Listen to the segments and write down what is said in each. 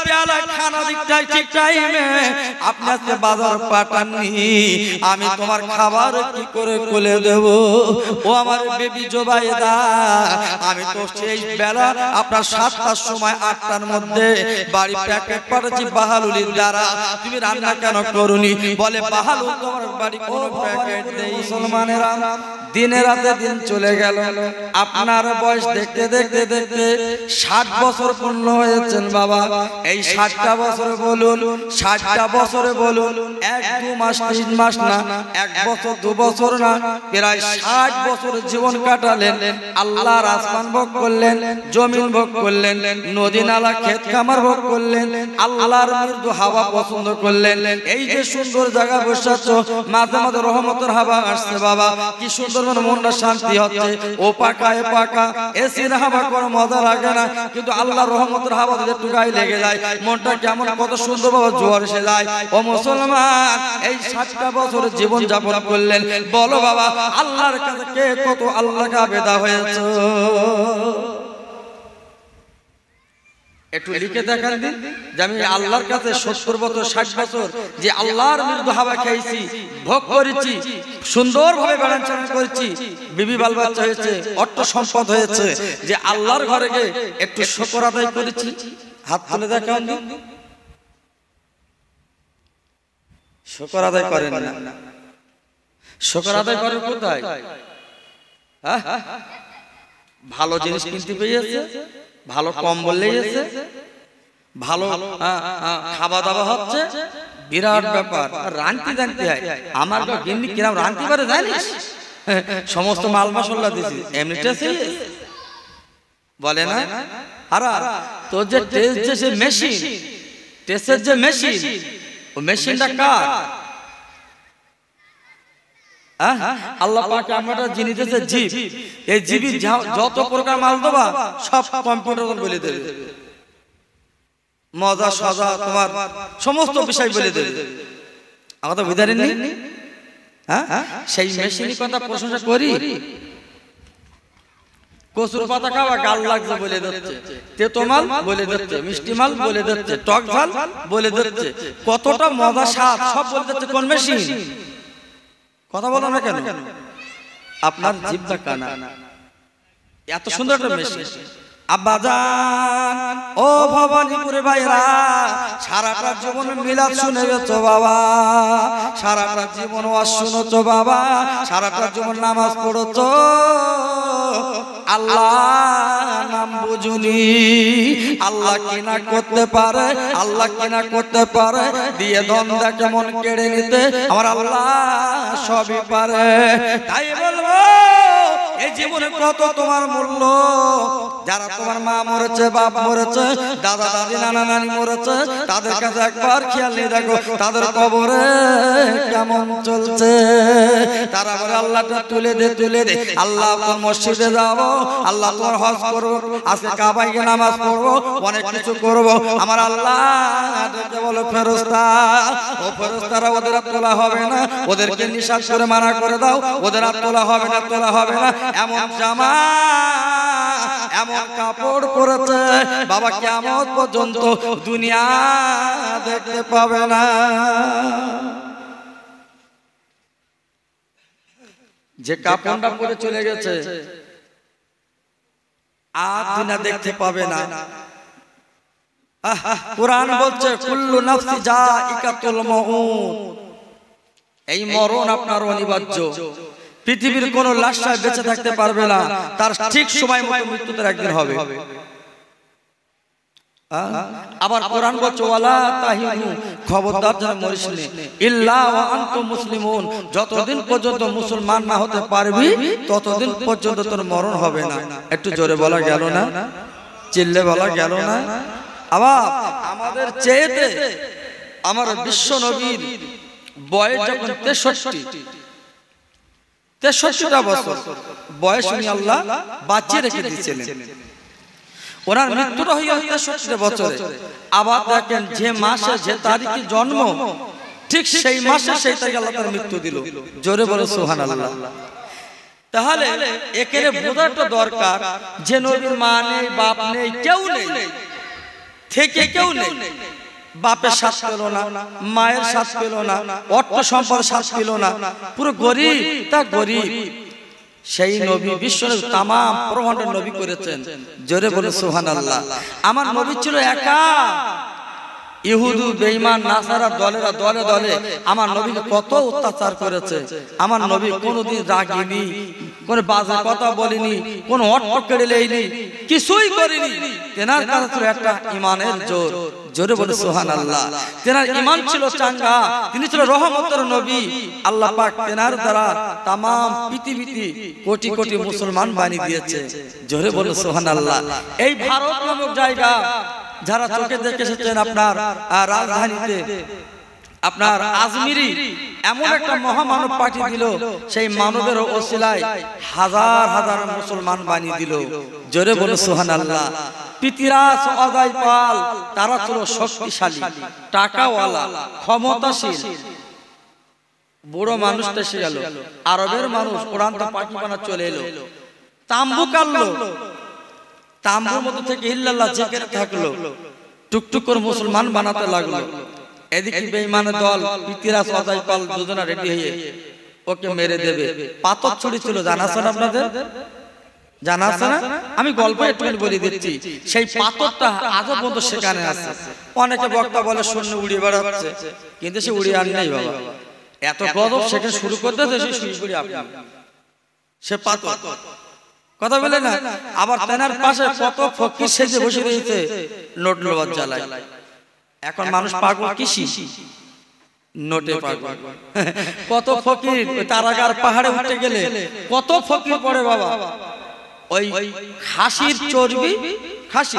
পেয়ালা খানা দিকটাই ঠিক টাইমে আপনি আজকে বাজার পাঠাননি, আমি তোমার খাবার কি করে কোলে দেব? ও আমার বেবি জোবাইদা, আমি তো সেই বেলা আপনার 7টার সময় 8টার মধ্যে বাড়ি প্যাকেট পাঠাচ্ছি বাহালুলির দ্বারা, তুমি রান্না কেন করুনি? বলে বাহালুল তোমার বাড়ি কোনো প্যাকেট নেই। মুসলমানেরা দিনে রাতে দিন চলে গেল, আপনার বয়স দেখতে দেখতে দেখতে 60 বছর পূর্ণ হয়েছেন বাবা। এই 60টা বছরে বলুন, 60টা বছরে বলুন 1-2 মাস 3 মাস না, 1 বছর 2 বছর না, প্রায় 60 বছর জীবন কাটালেন। আল্লাহর আসমান ভোগ করলেন, জমিন ভোগ করলেন, নদী নালা ক্ষেত খামার ভোগ করলেন, আল্লাহর মৃদু হাওয়া পছন্দ করলেন। এই যে সুন্দর জায়গা বসে আছো, মাঝে মাঝে রহমতের হাওয়া আসছে বাবা, কি সুন্দর মনটা শান্তি হচ্ছে। ও পাকা এ পাকা এসির হাওয়া কোনো মজা লাগে না, কিন্তু আল্লাহর রহমতের হাওয়া যদি একটু গায়ে লেগে যায় মনটা কেমন কত সুন্দর ভাবে জোয়ার এসে যায়। ও মুসলমান, এই 60টা বছর জীবন যাপন করলেন, বলো বাবা আল্লাহর কাছে কে কত আল্লাহকে আবেদা হয়েছে? একটু লিখে দেখান দিন যে আমি আল্লাহর কাছে 70 বছর 60 বছর যে আল্লাহর মৃদু হাওয়া খেয়েছি, ভোগ করেছি, সুন্দরভাবে বাড়ান করেছি, বিবি বাল বাচ্চা হয়েছে, অর্থ সম্পদ হয়েছে, যে আল্লাহর ঘরে গিয়ে একটু শুকর আদায় করেছি। হাত তুলে দেখান দিন। শুকর আদায় করেন না? শুকর আদায় করেন কোথায়? ভালো জিনিস কিনতে পেয়েছে, ভালো কম্বল লেগেছে, ভালো খাওয়া দাওয়া হচ্ছে, বিরাট ব্যাপার। রান্তি জানতে হয়, আমার গিন্নি কিরাম রান্তি পারে জানিস? সমস্ত মাল মশলা দিছি, এমনিতেই বলে না। আর তোর যে টেস্ট যে মেশিন, টেস্টের যে মেশিন, ও মেশিনটা কার? আল্লাহ পাক আমরা যিনি দিয়েছে জীব, এই জীবী যত প্রকার মাল দেবা সব কম্পিউটার বলে দেবে, মজা সাজা তোমার সমস্ত বিষয় বলে দেবে। আমরা তো বুঝারি নেই, সেই মেশিনের কথা প্রশংসা করি। কচুর পাতা খাওয়া গাল লাগছে বলে দিচ্ছে, তেতো মাল বলে দিচ্ছে, মিষ্টি মাল বলে দিচ্ছে, টক ঝাল বলে দিচ্ছে, কতটা মজা স্বাদ সব বলে দিচ্ছে। কোন মেশিন? কথা বলো না কেন? আপনার জিহ্বা কানা। এত সুন্দর একটা মেশিন। আব্বাজান ও ভবানীপুরে ভাইরা, সারাটা জীবন মিলাদ শুনে গেছো বাবা, সারাটা জীবন ওয়াজ শুনেছো বাবা, সারাটা জীবন নামাজ পড়েছো, আল্লাহ নাম বুঝুনি। আল্লাহ কিনা করতে পারে, আল্লাহ কিনা করতে পারে, দিয়ে দ্বন্দ্ব কেমন কেড়ে নিতে আমার আল্লাহ সবই পারে। তাই বলবো এই জীবনে কত তোমার মূল্য, যারা তোমার মা মরেছে, বাপ মরেছে, দাদা দাদি নানা নানি মরেছে, তাদের কাছে একবার খেয়াল নিয়ে দেখো তাদের কবরে কেমন চলছে। তারা বলে আল্লাহটা তুলে দে, তুলে দে। আল্লাহ তোর মসজিদে যাবো, আল্লাহ তোর হজ করবো, আজকে কাবায় গিয়ে নামাজ পড়বো, অনেক কিছু করবো। আমার আল্লাহ বলো ফেরেশতা, ও ফেরেশতারা ওদের আর তোলা হবে না, ওদেরকে নিষেধ করে মানা করে দাও, ওদের আর তোলা হবে না, তোলা হবে না। এমন জামা এমন কাপড় পরেছে বাবা কিয়ামত পর্যন্ত দুনিয়া দেখতে পাবে না। যে কাপড়টা পরে চলে গেছে আর দুনিয়া দেখতে পাবে না। কোরআন বলছে কুল্লু নাফসি যায়িকাতুল মাউত, এই মরণ আপনার অনিবার্য। পৃথিবীর কোন লাশায় বেঁচে থাকতে পারবে না, তার ঠিক সময় মতো মৃত্যু তার একদিন হবে। আবার কোরআন বলছে ওয়ালা তাহিনু, খবরদার যেন মরিস না, ইল্লা ওয়া আনতুম মুসলিমুন, যতদিন পর্যন্ত মুসলমান না হতে পারবি ততদিন পর্যন্ত তোর মরণ হবে না। একটু জোরে বলা গেল না? চিল্লে বলা গেল না? আবার আমাদের চেয়েতে আমার বিশ্ব নবীর বয়স যখন 63টা বছর বয়স উনি আল্লাহ বাঁচিয়ে রেখে দিয়েছিলেন। ওনার মৃত্যুটা হয়ে 63 বছরে। আবার দেখেন যে মাসে যে তারিখে জন্ম ঠিক সেই মাসে সেই তারিখে আল্লাহ তার মৃত্যু দিল। জোরে বলো সুবহানাল্লাহ। তাহলে একেরে বোঝাটা দরকার যে নবীর মা নেই, বাপ নেই, কেউ নেই, থেকে কেউ নেই, বাপের শ্বাস পেল না, মায়ের শ্বাস পেল না, অর্থ সম্পদ শ্বাস পেল না, পুরো গরিব তা গরিব। সেই নবী বিশ্বনবী তামাম ব্রহ্মাণ্ডের নবী করেছেন, জোরে বলে সুবহানাল্লাহ। আমার নবী ছিল একা। ইহুদু বেঈমান নাসারা দলেরা দলে দলে আমার নবীকে কত অত্যাচার করেছে। আমার নবী কোনোদিন রাগিনি, কোনো বাজে কথা বলিনি, কোনো অর্থ কেড়ে নেয়নি, কিছুই করেনি। তেনার কাছে ছিল একটা ঈমানের জোর, জোরে বলে সুবহানাল্লাহ। তেনার ঈমান ছিল চাঙ্গা, তিনি ছিল রহমতের নবী। আল্লাহ পাক তেনার দ্বারা তামাম পৃথিবীতে কোটি কোটি মুসলমান বানিয়ে দিয়েছে, জোরে বলে সুবহানাল্লাহ। এই ভারত নামক জায়গা যারা চোখে দেখে এসেছেন, আপনার রাজধানীতে আপনার আজমিরি এমন একটা মহামানব পাঠিয়ে দিল, সেই মানবের ওসিলায় হাজার হাজার মুসলমান বানিয়ে দিল, জোরে বলে সুবহানাল্লাহ। পৃথিরাজ অজয় পাল তারা ছিল শক্তিশালী, টাকাওয়ালা, ক্ষমতাশীল। বুড়ো মানুষটা এসে গেল, আরবের মানুষ কোরআনটা পাখি বানা চলে এলো, তাম্বু কাটলো, তাম্বুর মধ্যে থেকে ইল্লাল্লাহ জিকির থাকলো, টুকটুক করে মুসলমান বানাতে লাগলো। এদিকে বেঈমানের দল পৃথিরাজ অজয় পাল দুজনা রেডি হয়ে ওকে মেরে দেবে। পাথর ছুড়েছিল, জানা আছে না আপনাদের? জানা আছে না? আমি গল্প একটু বলে দিচ্ছি। সেই পাথরটা আজও পর্যন্ত সেখানে আছে। অনেকে বক্তা বলে শূন্য উড়িয়ে বেড়াচ্ছে, কিন্তু সে উড়িয়ে আর নেই বাবা। এত গজব সেখানে শুরু করতে সে শুরু করি আপনি সে পাথর কথা বলে না। আবার তেনার পাশে কত ফকির সেজে বসে রয়েছে নোট লোবার জ্বালায়। এখন মানুষ পাগল কিসি নোটে পাগল। কত ফকির তারাগার পাহাড়ে উঠে গেলে কত ফকির পড়ে বাবা। ওই খাসির চর্বি, খাসি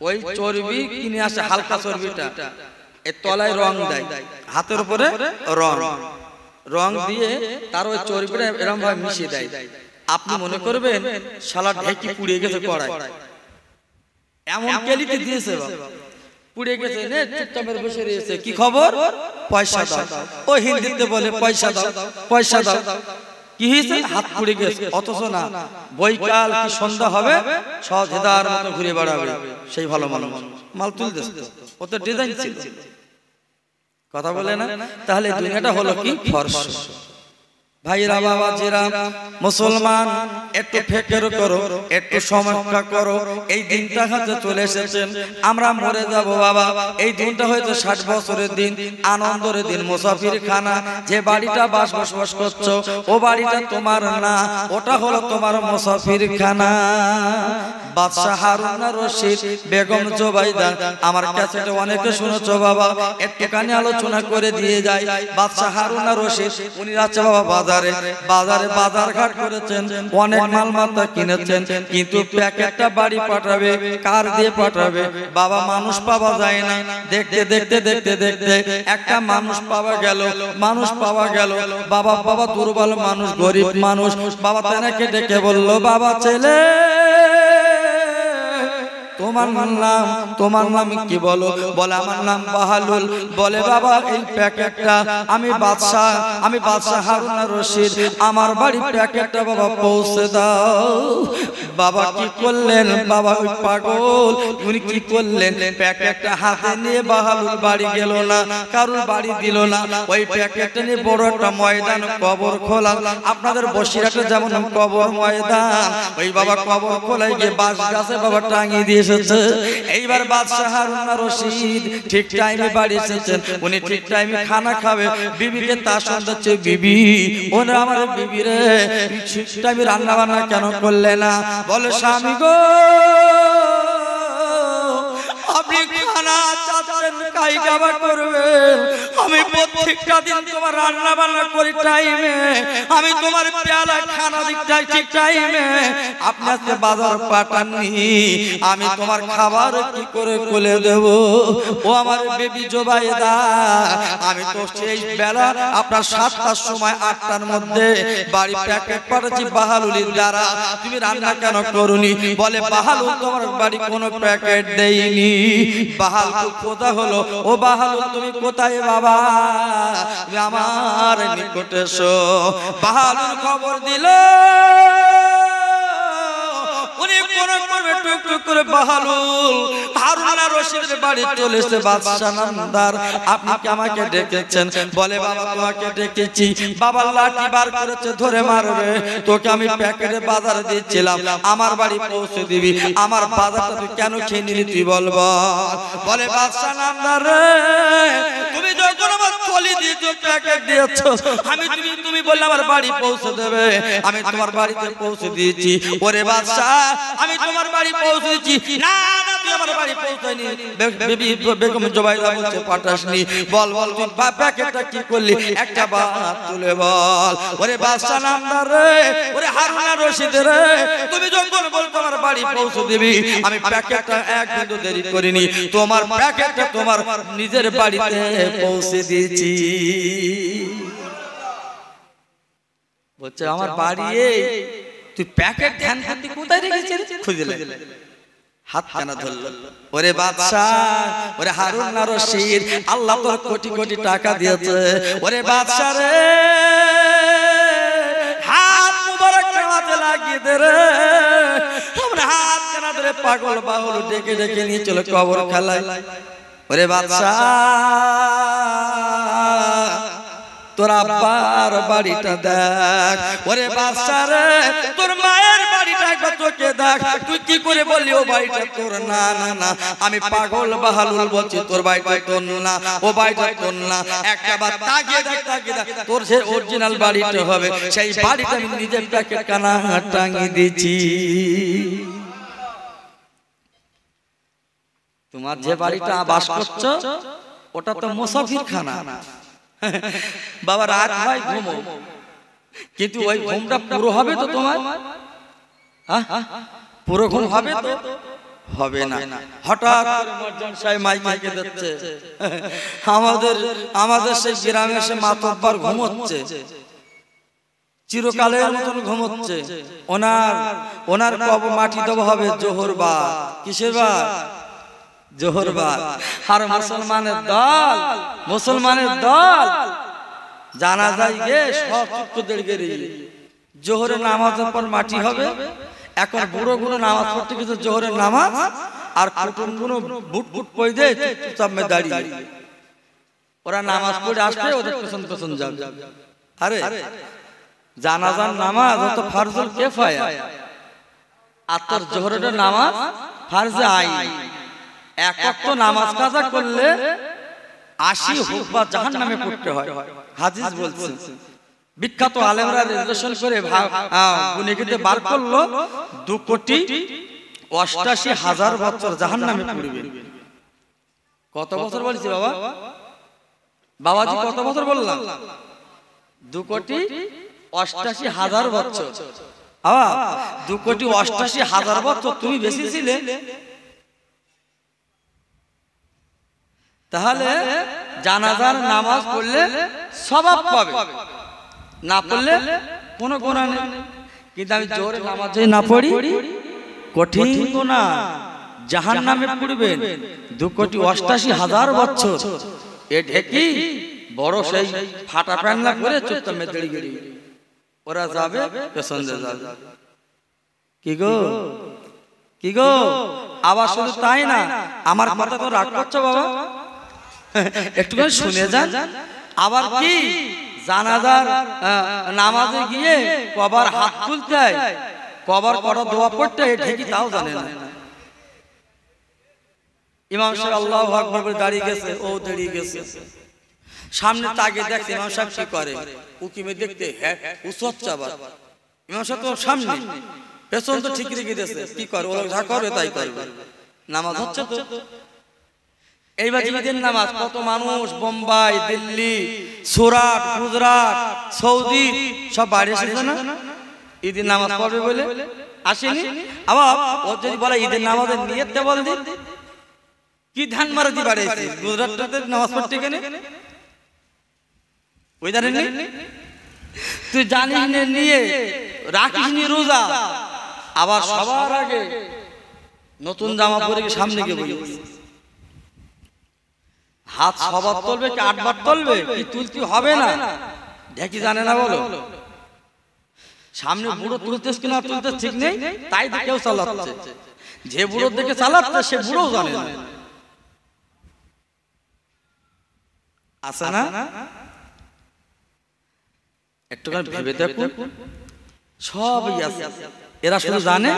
ওই চর্বি কিনে আসে, হালকা চর্বিটা এর তলায় রং দেয়, হাতের উপরে রং দিয়ে তার ওই চর্বিটা এরকম ভাবে মিশিয়ে দেয়। আপনি মনে করবেন শালা ঢেকি পুড়িয়ে গেছে কড়াই, এমন কেলিতে দিয়েছে পুড়ে গেছে। চুপচাপের বসে রয়েছে, কি খবর? পয়সা দাও। ও হিন্দিতে বলে পয়সা দাও, পয়সা দাও। কি হয়েছে? হাত পুড়ে গেছে। অথচ না, বৈকাল কি সন্ধ্যা হবে সব হেদার মতো ঘুরে বেড়াবে সেই ভালো মানুষ, মাল তুলতে ওতে ডিজাইন ছিল। কথা বলে না? তাহলে দুনিয়াটা হলো কি ফরস। ভাইরা বাবাজিরা মুসলমান, একটু ফিকির করো, একটু সমীক্ষা করো। এই দিনটা হাতে চলে এসেছেন, আমরা মরে যাব বাবা। এই দিনটা হয়তো 60 বছরের দিন, আনন্দের দিন, মুসাফির খানা। যে বাড়িটা বসবাস করছো ও বাড়িটা তোমার না, ওটা হলো তোমার মুসাফির খানা। বাদশাহ হারুন আর রশিদ, বেগম জুবাইদা, আমার কাছে অনেকে শুনেছো বাবা, একটুখানি আলোচনা করে দিয়ে যায়। বাদশাহ হারুন আর রশিদ উনি যাচ্ছে বাবা বাজারে বাজার ঘাট করেছেন, অনেক মাল মাত্রা কিনেছেন, কিন্তু প্যাকেটটা বাড়ি পাঠাবে, কার দিয়ে পাঠাবে বাবা? মানুষ পাওয়া যায় না। দেখতে দেখতে দেখতে দেখতে একটা মানুষ পাওয়া গেল বাবা দুর্বল মানুষ, গরিব মানুষ। বাবা তাকে ডেকে বলল, বাবা ছেলে তোমার নাম কি বলো? বলে আমার নাম বাহালুল। বলে বাবা এই প্যাকেটটা আমি বাদশাহ হারুন আর রশিদ, আমার বাড়ি প্যাকেটটা বাবা পৌঁছে দাও। বাবা কি করলেন? বাবা ওই পাগল উনি কি করলেন? প্যাকেটটা হাতে নিয়ে বাহালুল বাড়ি গেল না, কারুর বাড়ি দিল না। ওই প্যাকেটটা নিয়ে বড় একটা ময়দান, কবর খোলা। আপনাদের বসিরহাটে যেমন কবর ময়দান, ওই বাবা কবর খোলায় গিয়ে বাঁশ গাছে বাবা টাঙিয়ে দিয়ে এসেছে। এইবার বাদশাহ হারুন আর রশিদ ঠিক টাইমে বাড়ি এসেছেন। উনি ঠিক টাইমে খানা খাবে, বিবিকে তার সন্ধ্যে, বিবি ওরা আমার বিবি রে ঠিক টাইমে রান্না বান্না কেন করলে না? বলে স্বামী গো, আপনি খানা চাচ্ছেন কাই খাওয়া করবেন, আমি প্রত্যেকটা দিন তোমার রান্না বান্না করি টাইমে, আমি তোমার পেয়ালা খানা দিই ঠিক টাইমে, আপনি আজকে বাজার পাঠাননি, আমি তোমার খাবার কি করে কোলে দেব? ও আমার বেবি জুবাইদা, আমি তো সেই বেলা আপনার 7টার সময় 8টার মধ্যে বাড়ি প্যাকেট পাঠাচ্ছি বাহালুলির দ্বারা, তুমি রান্না কেন করুনি? বলে বাহালুল তোমার বাড়ি কোনো প্যাকেট দেয়নি। বাহালুল কোথা হলো? ও বাহালুল তুমি কোথায় বাবা? তুমি আমার নিকটে এসো। বাহালুল খবর দিল, উনি উনি কোন করবে টুকটুক করে বাহালুল হারুন আর রশিদের বাড়ি চলে এসে বাদশা নামদার আপনি কি আমাকে ডেকেছেন? বলে বাবা তোমাকে ডেকেছি, বাবা লাঠি বার করেছে ধরে মারবে, তোকে আমি প্যাকেটে বাজার দিয়েছিলাম আমার বাড়ি পৌঁছে দিবি, আমার বাজারটা তুই কেন খেয়ে নিলি তুই বল। বলে বাদশা নামদার রে তুমি যখন আমার থলি দিয়েছো প্যাকেট দিয়েছো আমি তুমি বললে আমার বাড়ি পৌঁছে দেবে, আমি তোমার বাড়িতে পৌঁছে দিয়েছি। ওরে বাদশা আমি তোমার বাড়ি পৌঁছেছি না না তুই আমার বাড়ি পৌঁছাইনি, বেবি বেগম জুবাইদা বলছে পাঠাসনি, বল বল তুই প্যাকেটটা কি করলি একটা বাত তুলে বল। ওরে বাদশা নামদার রে ওরে হারুন আর রশিদ রে তুমি যখন বলতো আমার বাড়ি পৌঁছে দিবি আমি প্যাকেটটা এক বিন্দু দেরি করিনি, তোমার প্যাকেটটা তোমার নিজের বাড়িতে পৌঁছে দিয়েছি। বলছে আমার বাড়ি তুই প্যাকেট ধ্যান করতে কোথায় রেখেছিস খুঁজলে হাত কানা ধরল। ওরে বাদশা ওরে হারুন আর রশিদ আল্লাহ তোর কোটি কোটি টাকা দিয়েছে, ওরে বাদশা রে হাত মুবারক কানাতে লাগিয়ে দে রে, আমরা হাত কানা ধরে পাগল বাউল ডেকে ডেকে নিয়ে চলে কবর খালায়। ওরে বাদশা তোর আব্বার বাড়িটা দেখ, ওরে বাদশা রে তোর মায়ের বাড়িটা একবার চোখে দেখ, তুই কি করে বললি ও বাড়িটা তোর? না না না আমি পাগল বাহালুল বলছি তোর বাড়িটা তোর না, ও বাড়িটা তোর না, একটা বার তাকিয়ে দেখ তোর সে অরিজিনাল বাড়িটা হবে, সেই বাড়িটা আমি নিজের প্যাকেট কানা টাঙিয়ে দিয়েছি। তোমার যে বাড়িটা বাস করছো ওটা তো মুসাফির খানা বাবা, রাত হয় ঘুমো কিন্তু ওই ঘুমটা পুরো হবে তো তোমার? পুরো ঘুম হবে তো? হবে না। হঠাৎ মর্জন সাহেব মাইকে দিচ্ছে আমাদের সেই গ্রামে সে মাতব্বর ঘুমোচ্ছে, চিরকালের মতন ঘুমোচ্ছে, ওনার কবর মাটি দেওয়া হবে জোহর বা কিসের বা জোহর বা। আর মুসলমানের দল জানাজায় গিয়ে সব চুক্তি জোহরের নামাজের পর মাটি হবে। এখন বুড়ো গুলো নামাজ পড়তে গেছে জোহরের নামাজ, আর কুটুম গুলো বুট বুট পই দেয় চুপচাপ দাঁড়িয়ে, ওরা নামাজ পড়ে আসবে ওদের পেছন পেছন যাবে। আরে জানাজার নামাজ তো ফরজুল কিফায়া, আর তোর জোহরের নামাজ ফরজে আইন। এক ওয়াক্ত নামাজ কাজা করলে 80 হুকবা জাহান্নামে পড়তে হয়, হাদিস বলছে। বিখ্যাত আলেমরা রিলেশন করে গুনে গিয়ে বার করলো 2,88,000 বছর জাহান্নামে পড়বে। কত বছর বলছি বাবা? বাবাজি কত বছর বললাম? 2,88,000 বছর। 2,88,000 বছর তুমি বেশি ছিলে। তাহলে জানাজার নামাজ পড়লে সওয়াব পাবে, না পড়লে কোনো গুনাহ নেই। কিন্তু আমি জোরে নামাজ যদি না পড়ি কঠিন গুনাহ, জাহান্নামে পড়বেন 2,88,000 বছর। এ ঢেকি বড় সেই ফাটা প্যান্ডলা করে চুপচাপ মেদড়ি গড়ি ওরা যাবে পেছন দিয়ে যাবে। কি গো আবার শুধু তাই না, আমার কথা তো রাগ করছো বাবা, একটুখানি শুনে যান। আবার কি জানাজার নামাজে গিয়ে কবার হাত তুলতে হয়, কবার কটা দোয়া পড়তে হয় ঠিকই তাও জানে না। ইমাম সাহেব আল্লাহু আকবার বলে দাঁড়িয়ে গেছে, ও দাঁড়িয়ে গেছে, সামনে তাকিয়ে দেখছে ইমাম সাহেব কি করে, উকিমে দেখতে হ্যাঁ উসচ্চা আবার ইমাম সাহেব তো সামনে, পেছন তো ঠিক রেখে দিয়েছে, কি করে ওরা যা করবে তাই করবে, নামাজ হচ্ছে তো। এইবার ঈদের নামাজ কত মানুষ বোম্বাই, দিল্লি, সুরাট, গুজরাট, সৌদি সব বাইরে এসেছে না ঈদের নামাজ পড়বে বলে? আসেনি? আবার ও যদি বলে ঈদের নামাজের নিয়তটা বল দিন, কি ধান মারাতি বাড়ি এসেছে গুজরাটে নামাজ পড়তে কেন? ওই জানেন তুই জানিস নিয়ে রাখিস নি রোজা, আবার সবার আগে নতুন জামা পরে সামনে গিয়ে বলি হাত সবার তুলবে কি 8 বার তুলবে, কি তুলতে হবে না ঢেকি জানে না বলো? সামনে বুড়ো তুলতেছ কিনা তুলতে ঠিক নেই, তাই কেউ চালাচ্ছে। যে বুড়ো দেখে চালাচ্ছে সে বুড়ো জানে না, আছে না? একটুখানি ভেবে দেখুন, সবই আছে। এরা শুধু জানে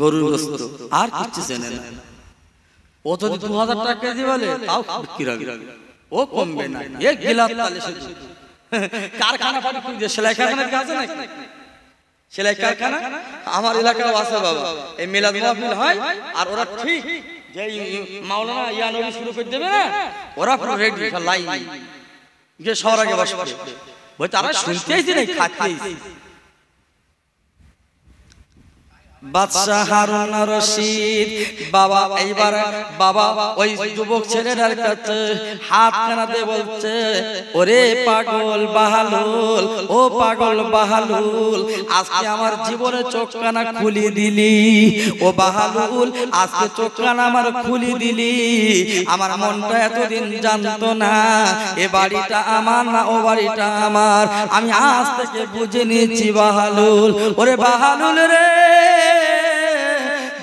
গরুর গোশত, আর কিছু জানে না। ও যদি 2000 টাকা কেজি বলে তাও বিক্রি হবে, ও কমবে না। এক গিলাস তালে শুধু কারখানা পানি খুঁজে, সেলাই কারখানা আছে নাকি? সেলাই কারখানা আমার এলাকায় আছে বাবা। এই মিলাদ মাহফিল হয় আর ওরা ঠিক যে মাওলানা ইয়া নবী শুরু করে দেবে না, ওরা পুরো রেডি লাইন যে সবার আগে বসবে। ওই তারা শুনতেইছি না, খাচ্ছেই। বাদশাহ হারুন রশিদ বাবা এইবার বাবা ওই যুবক ছেলেটার কাছে হাত কানাতে বলছে, ওরে পাগল বাহালুল, ও পাগল বাহালুল, আজকে আমার জীবনে চোখ কানা খুলি দিলি। ও বাহালুল, আজকে চোখ কানা আমার খুলি দিলি। আমার মনটা এতদিন জানতো না এ বাড়িটা আমার না ও বাড়িটা আমার। আমি আজ থেকে বুঝে নিয়েছি বাহালুল। ওরে বাহালুল রে,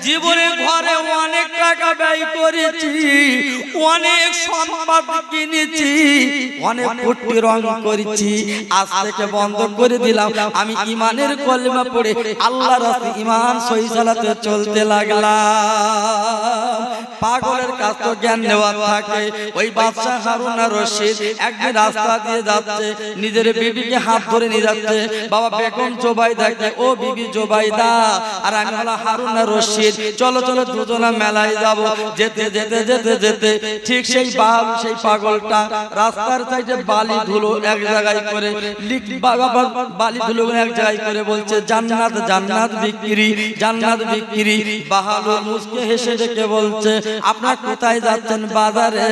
জীবনে ঘরে অনেক টাকা ব্যয় করেছি, অনেক সম্পদ কিনেছি, অনেক কোটি রং করেছি। আজ থেকে বন্ধ করে দিলাম। আমি ইমানের কলেমা পড়ে আল্লাহর রাস্তায় ইমান সহি সালাতে চলতে লাগলাম। পাগলের কাছ তো জ্ঞান নেওয়া থাকে। ওই বাদশাহ হারুন রশিদ একদিন রাস্তা দিয়ে যাচ্ছে, নিজের বিবিকে হাত ধরে নিয়ে যাচ্ছে। বাবা বেগম জোবাইদাকে, ও বিবি জোবাইদা আর আমি হলো হারুন রশিদ, চলো চলো দুজনা মেলায় যাব। যেতে যেতে যেতে যেতে ঠিক সেই পাগলটা রাস্তার সাইডে বালি ধুলো এক জায়গায় করে বালি ধুলো এক জায়গায় করে বলছে, জান্নাত জান্নাত বিক্রি, জান্নাত বিক্রি। বাহালুল মুসকে হেসে ডেকে বলছে, আপনারা কোথায় যাচ্ছেন? বাজারে।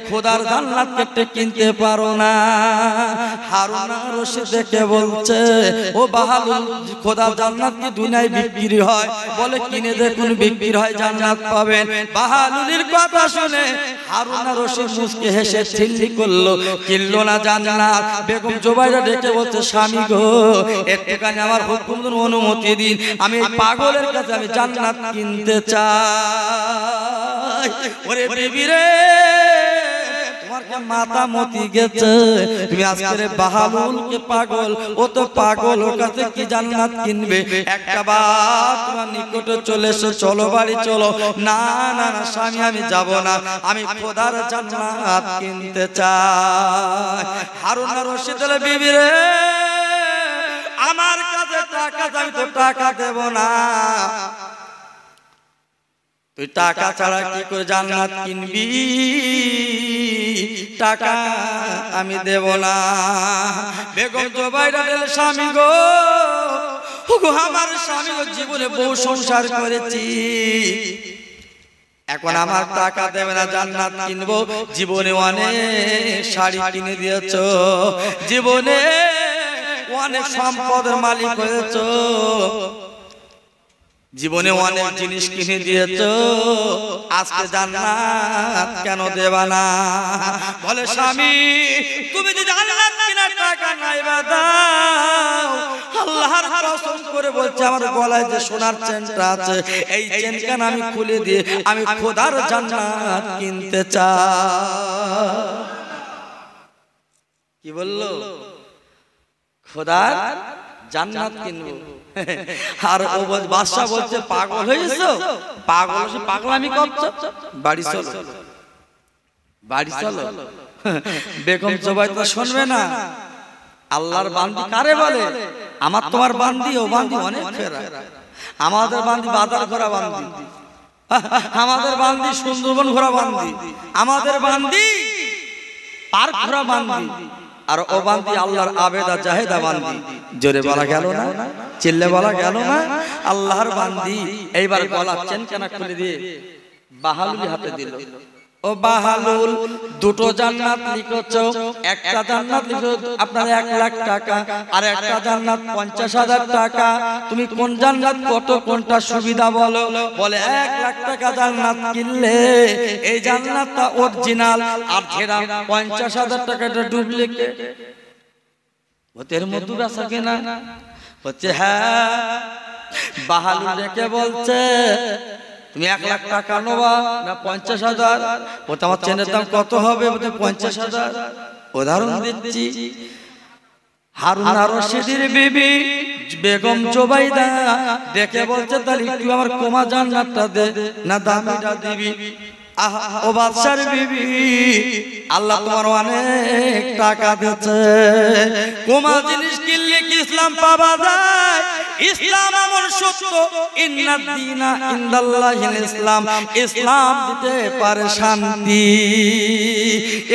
খোদার জান্নাত কেটে কিনতে পারো না? হারুন রশিদ ডেকে বলছে, ও বাহালুল, খোদার জান্নাত কি দুনিয়ায় বিক্রি হয়? বলে কিনে দেখুন, বিক্রি হয়, জান্নাত পাবেন। বাহালুলের কথা শুনে হারুন রশিদ মুসকে হেসে ছিল্লি করলো, কিনলো না জান্নাত। বেগম জোবাইদা ডেকে বলছে, স্বামী গো, একটুখানি আমার হুকুম অনুমতি দিন, আমি এই পাগলের কাছে আমি জান্নাত কিনতে চাই। ওরে বিবি রে, তোমার কি মাথা মতি গেছে? তুমি আজকে বাহালুলকে পাগল, ও তো পাগল, ওর কাছে কি জান্নাত কিনবে? একটা বার তোমার নিকটে চলে এসো, চলো বাড়ি চলো। না না না স্বামী, আমি যাব না, আমি খোদার জান্নাত কিনতে চাই। হারুন রশিদ বলে, বিবি রে, আমার কাছে টাকা, আমি তো টাকা দেব না। তুই টাকা ছাড়া কি করে জান্নাত কিনবি? টাকা আমি দেব না। বেগম জোবাইদা বলে, স্বামী গো, আমার স্বামী গো, জীবনে বহু সংসার করেছি, এখন আমার টাকা দেবে না, জান্নাত কিনবো। জীবনে অনেক শাড়ি কিনে দিয়েছো, জীবনে অনেক সম্পদের মালিক হয়েছো, জীবনে অনেক জিনিস কিনে দিয়েছো, আজকে জান্নাত কেন দেবা না? বলে, স্বামী, তুমি যদি জান্নাত কেনার টাকা নাই বা দাও, আল্লাহর কসম করে বলছি, আমার গলায় যে সোনার চেনটা আছে, এই চেনখানা আমি খুলে দিয়ে আমি খোদার জান্নাত কিনতে চাই। কি বললো? খোদার জান্নাত কিনবো। আর ও বাদশা বলছে, পাগল হয়েছো? পাগল, পাগলামি করছো, বাড়ি চলো, বাড়ি চলো। বেগম জোবাইদা শুনবে না। আল্লাহর বান্দি কারে বলে? আমার তোমার বান্দি, ও বান্দি অনেক ফেরা। আমাদের বান্দি বাজার ঘোরা বান্দি, আমাদের বান্দি সুন্দরবন ঘোরা বান্দি, আমাদের বান্দি পার্ক ঘোরা বান্দি, আর ও বান্দি আল্লাহর আবেদা জাহেদা বান্দি। জোরে বলা গেল না? চিল্লে বলা গেল না? আল্লাহর বান্দি। এইবার গলা চেনখানা খুলে দিয়ে বাহালুল হাতে দিল। ও বাহালুল, দুটো জান্নাত লিখেছো, একটা জান্নাত লিখো আপনার 1 লাখ টাকা, আর একটা জান্নাত 50,000 টাকা। তুমি কোন জান্নাত কত, কোনটা সুবিধা বলো? বলে, 1 লাখ টাকা জান্নাত কিনলে এই জান্নাতটা অরিজিনাল, আর যেটা 50,000 টাকাটা ডুপ্লিকেট। ওদের মধ্যে বেচা কেনা বলছে হ্যাঁ। বাহালুল ডেকে বলছে তুমি 1 লাখ টাকা নেবা না 50,000? বলতে আমার চেনের দাম কত হবে? বলতে 50,000। উদাহরণ দিচ্ছি, হারুন আর রশিদের বিবি বেগম জুবাইদা ডেকে বলছে তাহলে তুই আমার কোমা জান্নাতটা দে না দামিটা দিবি? ও বাদশার বিবি, আল্লাহ তোমার অনেক টাকা দিয়েছে, কোমা জিনিস কিনলে কি ইসলাম পাওয়া যায়? ইসলাম এমন সত্য, ইন্নাদ দীনা ইনদাল্লাহিল ইসলাম, ইসলাম দিতে পারে শান্তি।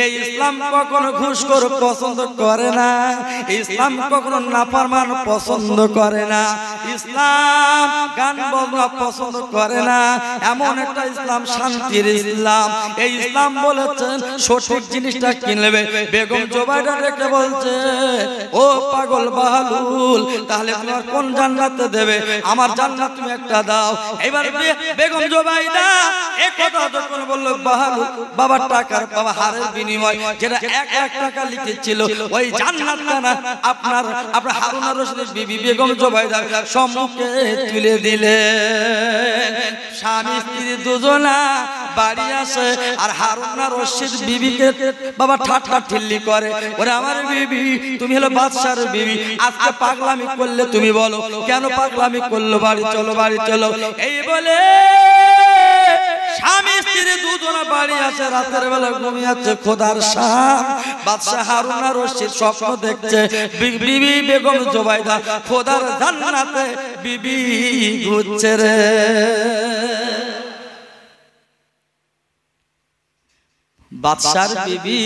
এই ইসলাম কখনো ঘুষখোর পছন্দ করে না, ইসলাম কখনো নাফরমান পছন্দ করে না, ইসলাম গান বাজনা পছন্দ করে না। এমন একটা ইসলাম শান্তির ইসলাম। এই ইসলাম বলেছেন সঠিক জিনিসটা কিনবে। বেগম জুবাইদা ডেকে বলছে ও পাগল বাহালুল, তাহলে তোমার কোন জান্নাতে দেবে? আমার জান্নাত তুমি একটা দাও। এবার বেগম জুবাইদা এই কথা যখন বলল, বাহালুল বাবার টাকার বাবা হারের বিনিময় যেটা 1 লাখ টাকা লিখেছিল ওই জান্নাতটা না আপনার হারুন আর রশিদের বিবি বেগম জুবাইদা সম্মুখে তুলে দিলে। স্বামী স্ত্রী দুজনা বাড়ি আসে আর হারুন আর রশিদ বিবিকে বাবা ঠাট্টা ঠিল্লি করে, ওরে আমার বিবি তুমি হলো বাদশার বিবি, আজকে পাগলামি করলে তুমি বলো কেন পাগলামি করলো? বাড়ি চলো, বাড়ি চলো। এই বলে স্বামী স্ত্রী দুজনা বাড়ি আসে, রাতের বেলা ঘুমিয়েছে খোদার শাম। বাদশা হারুন আর রশিদ স্বপ্ন দেখছে বিবি বেগম জুবাইদা খোদার জান্নাতে বিবি ঘুরছে রে। বাদশার বিবি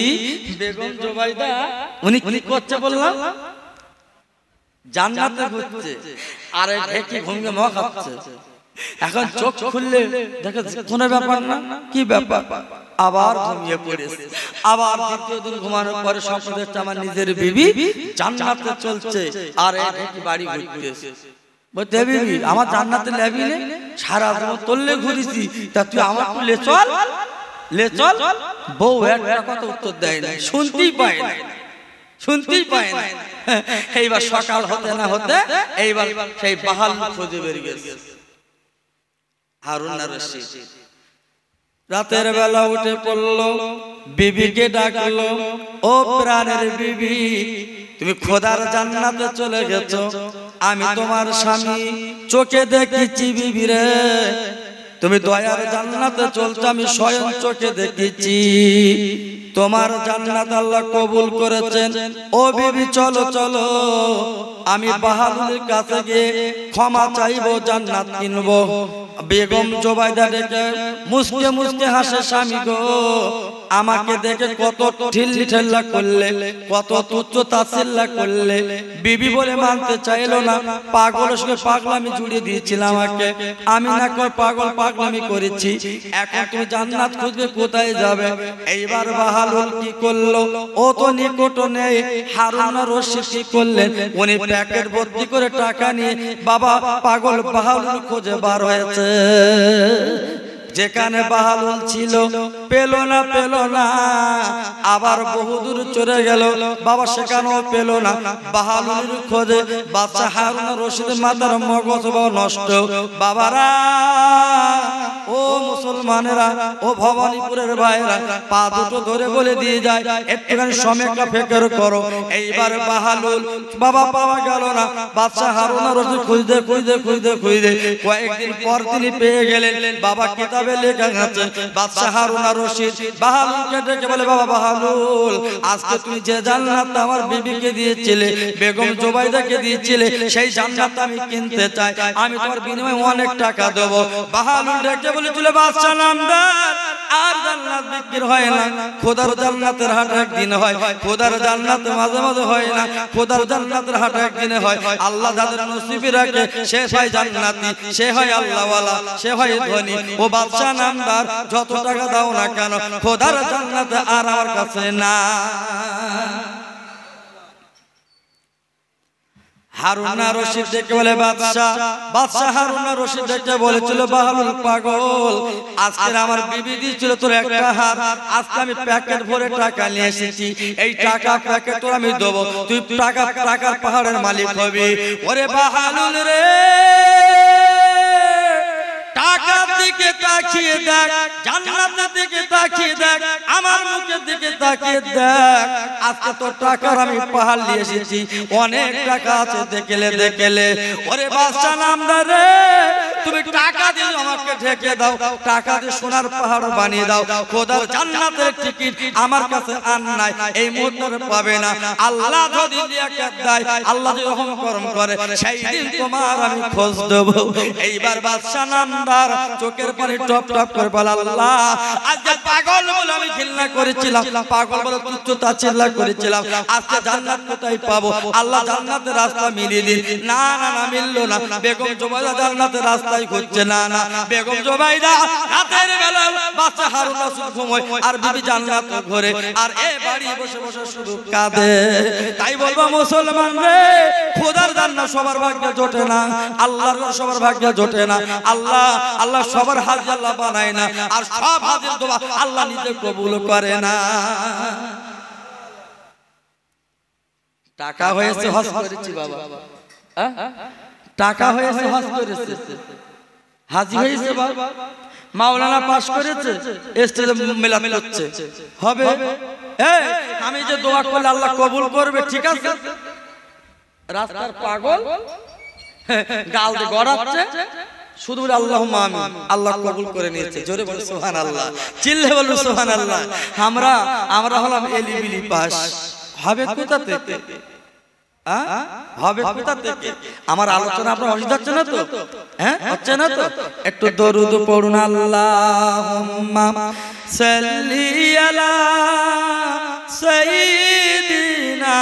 বেগম জুবাইদা উনি কি করছে বললাম? জান্নাতে ঘুরছে, আরে ঢেকি ঘুমিয়ে মদ খাচ্ছে। এখন চোখ খুললে দেখে কোনো ব্যাপার না, কি ব্যাপার? আবার ঘুমিয়ে পড়েছে। আবার দ্বিতীয় দিন ঘুমানোর পরে স্বপ্ন দেখছে আমার নিজের বিবি জান্নাতে চলছে, আর ঢেকি বাড়ি ঘুরতেছে। বলতে বিবি আমার জান্নাতে লেবি নে, সারা জীবন তোললে ঘুরেছি, তা তুই আমার তো লে চল, লে চল। বউ একটা কথা উত্তর দেয় না, শুনতেই পায় না, শুনতেই পায় না। এইবার সকাল হতে না হতে এইবার সেই বাহালুল খুঁজে বেরিয়ে গেছে। হারুন আর রশিদ রাতের বেলা উঠে পড়লো, বিবিকে ডাকলো, ও প্রাণের বিবি তুমি খোদার জান্নাতে চলে গেছো, আমি তোমার স্বামী চোখে দেখেছি বিবি রে, তুমি দয়ার জান্নাতে চলছো, আমি স্বয়ং চোখে দেখেছি, তোমার জান্নাত আল্লাহ কবুল করেছেন। ও বিবি চলো চলো, আমি বাহালুলের কাছে গিয়ে ক্ষমা চাইবো, জান্নাত কিনবো। বেগম জুবাইদা ডেকে মুসকে মুসকে হাসে, স্বামী গো আমাকে দেখে কত ঠিল্লি ঠেল্লা করলে, কত তুচ্ছ তাচ্ছিল্য করলে। বিবি বলে মানতে চাইলো না, পাগলের সঙ্গে পাগলামি জুড়ে দিয়েছিলাম আমাকে, আমি না কর পাগল পাগলামি করেছি, এখন তুমি জান্নাত খুঁজবে কোথায় যাবে? এইবার বাহালুল কি করলো? ও তো নিকট নেই। হারুন আর রশিদ কি করলেন? উনি প্যাকেট ভর্তি করে টাকা নিয়ে বাবা পাগল বাহালুল খোঁজে বার হয়েছে। যেখানে বাহালুল ছিল পেল না, পেল না, আবার বহুদূর চলে গেল বাবা, সেখানেও পেল না। বাহালুলের খোঁজে বাদশা হারুন আর রশিদের মাথার মগজ নষ্ট। বাবারা, ও মুসলমানেরা, ও ভবানীপুরের ভাইরা, পা দুটো ধরে বলে দিয়ে যায় একটুখানি সমেকা ফেকের করো। এইবার বাহালুল বাবা পাওয়া গেল না। বাদশা হারুন আর রশিদ খুঁজতে খুঁজতে খুঁজতে খুঁজতে কয়েকদিন পর তিনি পেয়ে গেলেন। বাবা কিতাবে লেখা আছে, বাদশা হারুন আর রশিদ বাহালুলকে ডেকে বলে, বাবা বাহালুল, আজকে তুমি যে জান্নাত আমার বিবিকে দিয়েছিলে, বেগম জুবাইদাকে দিয়েছিলে, সেই জান্নাত আমি কিনতে চাই, আমি তোমার বিনিময়ে অনেক টাকা দেব। বাহালুল ডেকে বলেছিল, বাদশা নামদার, আর জান্নাত বিক্রি হয় না, খোদার জান্নাতের হাট একদিন হয়, খোদার জান্নাত মাঝে মাঝে হয় না, খোদার জান্নাতের হাট একদিনে হয়। আল্লাহ যাদের নসিবে রাখে সে হয় জান্নাতি, সে হয় আল্লাহওয়ালা, সে হয় ধনী। ও বাদশা নামদার, যত টাকা দাও না কেন খোদার জান্নাত আর আমার কাছে না। হারুন আর রশিদ দেখে বলে বাদশাহ হারুন আর রশিদ দেখে বলেছিল বাহালুল পাগল, আজকে আমার বিবি দিয়েছিল তোর একটা হার, আজকে আমি প্যাকেট ভরে টাকা নিয়ে এসেছি, এই টাকা প্যাকেট তোর আমি দেবো, তুই টাকার পাহাড়ের মালিক হবি। ওরে বাহালুল রে, টাকার দিকে তাকিয়ে দেখ, জান্নাতের দিকে তাকিয়ে দেখ, আমার মুখের দিকে তাকিয়ে দেখ, আজকে তোর টাকার আমি পাহাড় নিয়ে এসেছি, অনেক টাকা আছে দেখলে। ওরে বাদশা নামদার রে, তুমি টাকা দিয়ে আমাকে ঢেকে দাও, টাকা দিয়ে সোনার পাহাড় বানিয়ে দাও, খোদার জান্নাতের টিকিট আমার কাছে আর নাই, এই মুহূর্তে পাবে না। আল্লাহ যদি লিয়াকাত দেয়, আল্লাহ যদি রহম করম করে, সেই দিন তোমার আমি খোঁজ দেব। এইবার বাদশা নামদার চোখের পানি টপ টপ করে বলে, আল্লাহ আজকে পাগল বলে আমি ঘৃণা করেছিলাম, পাগল বলে তুচ্ছ তাচ্ছিল্য করেছিলাম, আজকে জান্নাত কোথায় পাবো? আল্লাহ জান্নাতের রাস্তা মিলিয়ে দিন। না মিললো না। বেগম জুবাইদা জান্নাতের রাস্তায় খুঁজছে, না বেগম জুবাইদা রাতের বেলা বাচ্চা হারুন রশিদ ঘুমোয় আর বিবি জান্নাত ঘরে, আর এ বাড়ি বসে বসে শুধু কাঁদে। তাই বলবো মুসলমান রে, খোদার জান্নাত সবার ভাগ্যে জোটে না, আল্লাহর সবার ভাগ্যে জোটে না। আল্লাহ সবার হাজির আল্লাহ বানায় না, আর সব হাজির দোয়া আল্লাহ নিজে কবুল করে না। টাকা হয়েছে হজ করেছি বাবা, টাকা হয়েছে হজ করেছে, হাজি হয়েছে বাবা, মাওলানা পাস করেছে, স্টেজে মিলাদ করছে, হবে? আমি যে দোয়া করলে আল্লাহ কবুল করবে, ঠিক আছে? রাস্তার পাগল গাল দিয়ে গড়াচ্ছে, শুধু বলে আল্লাহুম্মা আমিন, আল্লাহ কবুল করে নিয়েছে। জোরে বলে সুবহানাল্লাহ, চিল্লে বলো সুবহানাল্লাহ। আমরা হলাম এলিবিলি পাস, হবে কোথা থেকে? হবে কোথা থেকে? আমার আলোচনা আপনার অসুবিধা হচ্ছে না তো? হচ্ছে না তো? একটু দরুদ পড়ুন, আল্লাহুম্মা সাল্লি আলা সাইয়্যিদিনা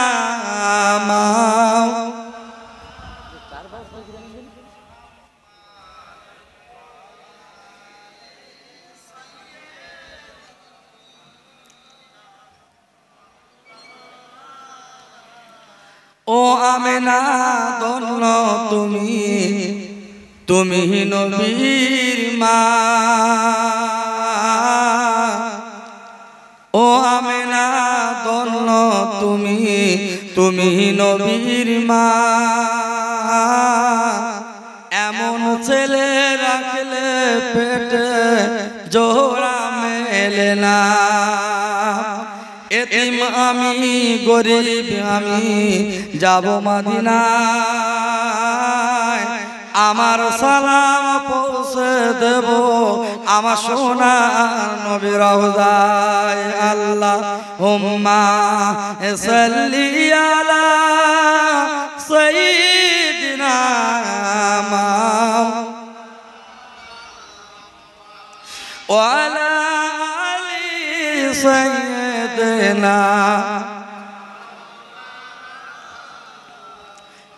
ও আমেনা ধন্য তুমি নবীর মা, ও আমেনা ধন্য তুমি নবীর মা, এমন ছেলে রাখলে পেটে জোড়া মেলে না, এতিম আমি গরিব আমি যাব মদিনায়, আমার সালাম পৌঁছে দেব আমার সোনার নবীর রওজায়। আল্লাহুম্মা সাল্লি আলা সাইয়্যিদিনা ওয়া আলা আলি সাইয়্যিদিনা।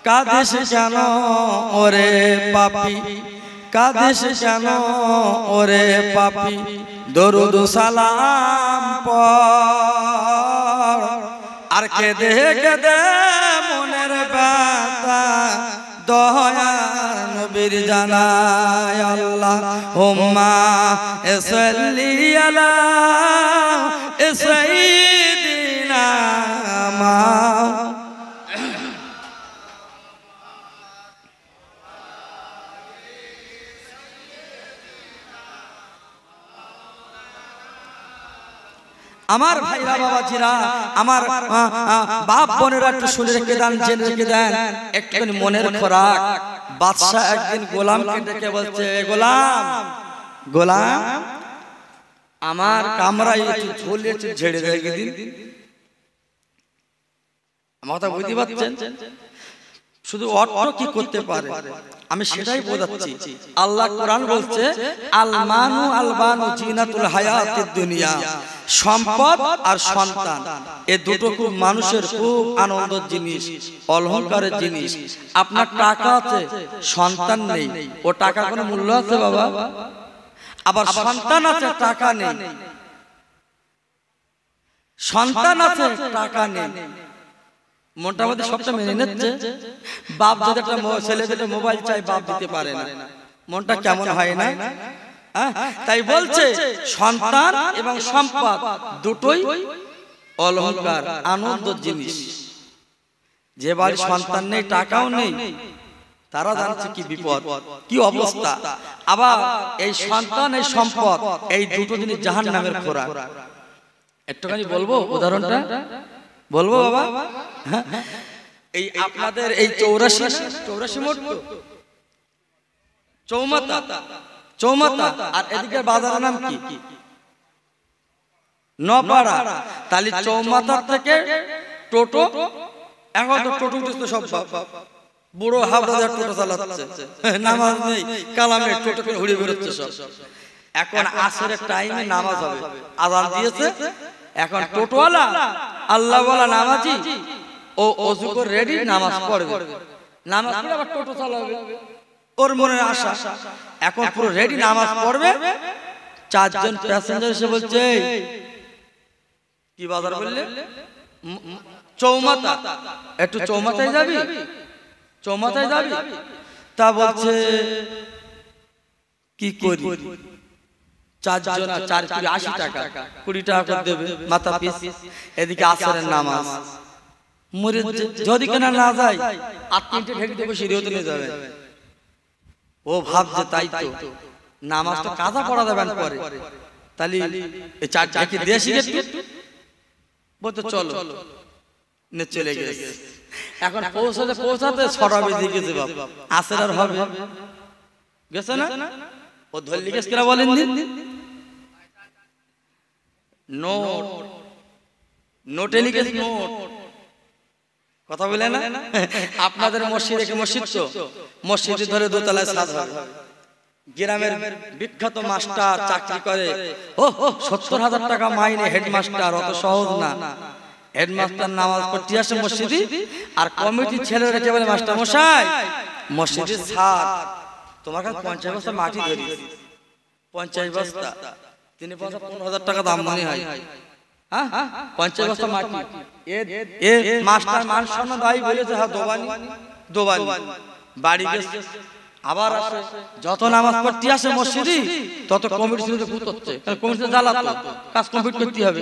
কাঁদিস কেন ওরে পাপী, কাঁদিস কেন ওরে পাপী, দরুদ সালাম পড়, আর কেঁদে কেঁদে মনের ব্যথা দয়ার নবীর জানায়। আল্লাহুম্মা সাল্লি আলা সাইয়্যিদিনা আমার ভাইরা বাবাজিরা, আমার বাপ বোনেরা একটু শুনে রেখে দেন, জেনে রেখে দেন, একটুখানি মনের খোরাক। বাদশা একদিন গোলামকে ডেকে বলছে, গোলাম আমার কামরায় একটু ঝোলে ঝেড়ে রেখে দিন। আমার কথা বুঝতে পারছেন? শুধু অর্থ কি করতে পারে আমি সেটাই বোঝাচ্ছি। আল্লাহ কোরআন বলছে, আল মানু আল বানু জিনাতুল হায়াতিদ দুনিয়া, সম্পদ আর সন্তান এই দুটো খুব মানুষের খুব আনন্দের জিনিস, অলংকারের জিনিস। আপনার টাকা আছে, সন্তান নেই, ও টাকা কোনো মূল্য আছে বাবা? আবার সন্তান আছে, টাকা নেই, সন্তান আছে টাকা নেই, মনটা মধ্যে সবটা মেনে নিচ্ছে। বাপ যদি একটা ছেলে যদি মোবাইল চাই বাপ দিতে পারে না, মনটা কেমন হয় না? তাই বলছে সন্তান এবং সম্পদ দুটোই অলংকার, আনন্দ জিনিস। যে বাড়ির সন্তান নেই, টাকাও নেই, তারা জানছে কি বিপদ, কি অবস্থা। আবার এই সন্তান এই সম্পদ এই দুটো জিনিস জাহান্নামের খোরাক। একটুখানি বলবো উদাহরণটা, বলবো বাবা? এই আপনাদের এই 84 মোট চৌমাথা, আর এদিকে বাজারের নাম কি? নপাড়া। তাহলে চৌমাথার থেকে টোটো, এখন তো টোটো সব বুড়ো হাবড়াদার টোটো চালাচ্ছে, নামাজ নেই, কালামে টোটো করে ঘুরে বেরোচ্ছে সব। এখন আসরের টাইমে নামাজ হবে, আযান দিয়েছে, এখন টোটোওয়ালা আল্লাহওয়ালা নামাজি ও ওযু করে রেডি নামাজ পড়বে, নামাজ পড়ে আবার টোটো চালাবে, ওর মনের আশা। এখন পুরো রেডি নামাজ পড়বে, চারজন প্যাসেঞ্জার এসে বলছে কি বাজার বললে? চৌমাথা, একটু চৌমাথায় যাবি, চৌমাথায় যাবি? তা বলছে কি করি, চারজন 4 কুড়ি 80 টাকা, 20 টাকা করে দেবে মাথা পিস। এদিকে আসরের নামাজ, মরে যদি কেনা না যায় আর 3টে ঢেকে দেবো, সিঁড়িতে নিয়ে যাবে। ও ভাবছে তাই তো, নামাজ তো কাজা পড়া দেবেন পরে, তাহলে এই 4 টাকা দেশি একটু বলতে চলো, নে চলে গেছে। এখন পৌঁছাতে 6টা বেজে গেছে, বাপ আসর আর হবে গেছে না? ও ধরলি গেছে কিনা বলেন দিন, নোটে লিখেছে, নোট কথা বলে না? আপনাদের মসজিদ থেকে মসজিদ তো মসজিদে ধরে দোতলায় সাজ হবে। গ্রামের বিখ্যাত মাস্টার চাকরি করে, ও 70,000 টাকা মাইনে, হেডমাস্টার, অত সহজ না। হেডমাস্টার নামাজ পড়তে আসে মসজিদে, আর কমিটির ছেলেরা রেখে বলে মাস্টার মশাই মসজিদের ছাদ তোমার কাছে 50 বস্তা মাটি ধরি, 50 বস্তা, তিনি 15,000 টাকা দাম মনে হয়। 50 বস্তা মাটি, এ মাস্টার মান সম্মান দায়ী বলেছে, হ্যাঁ দোবানি বাড়ি গেছে। আবার আসে, যত নামাজ পড়তে আসে মসজিদে তত কমিটি ছেলেতে ভূত হচ্ছে, কারণ কমিটিতে জ্বালাতো, কাজ কমপ্লিট করতে হবে।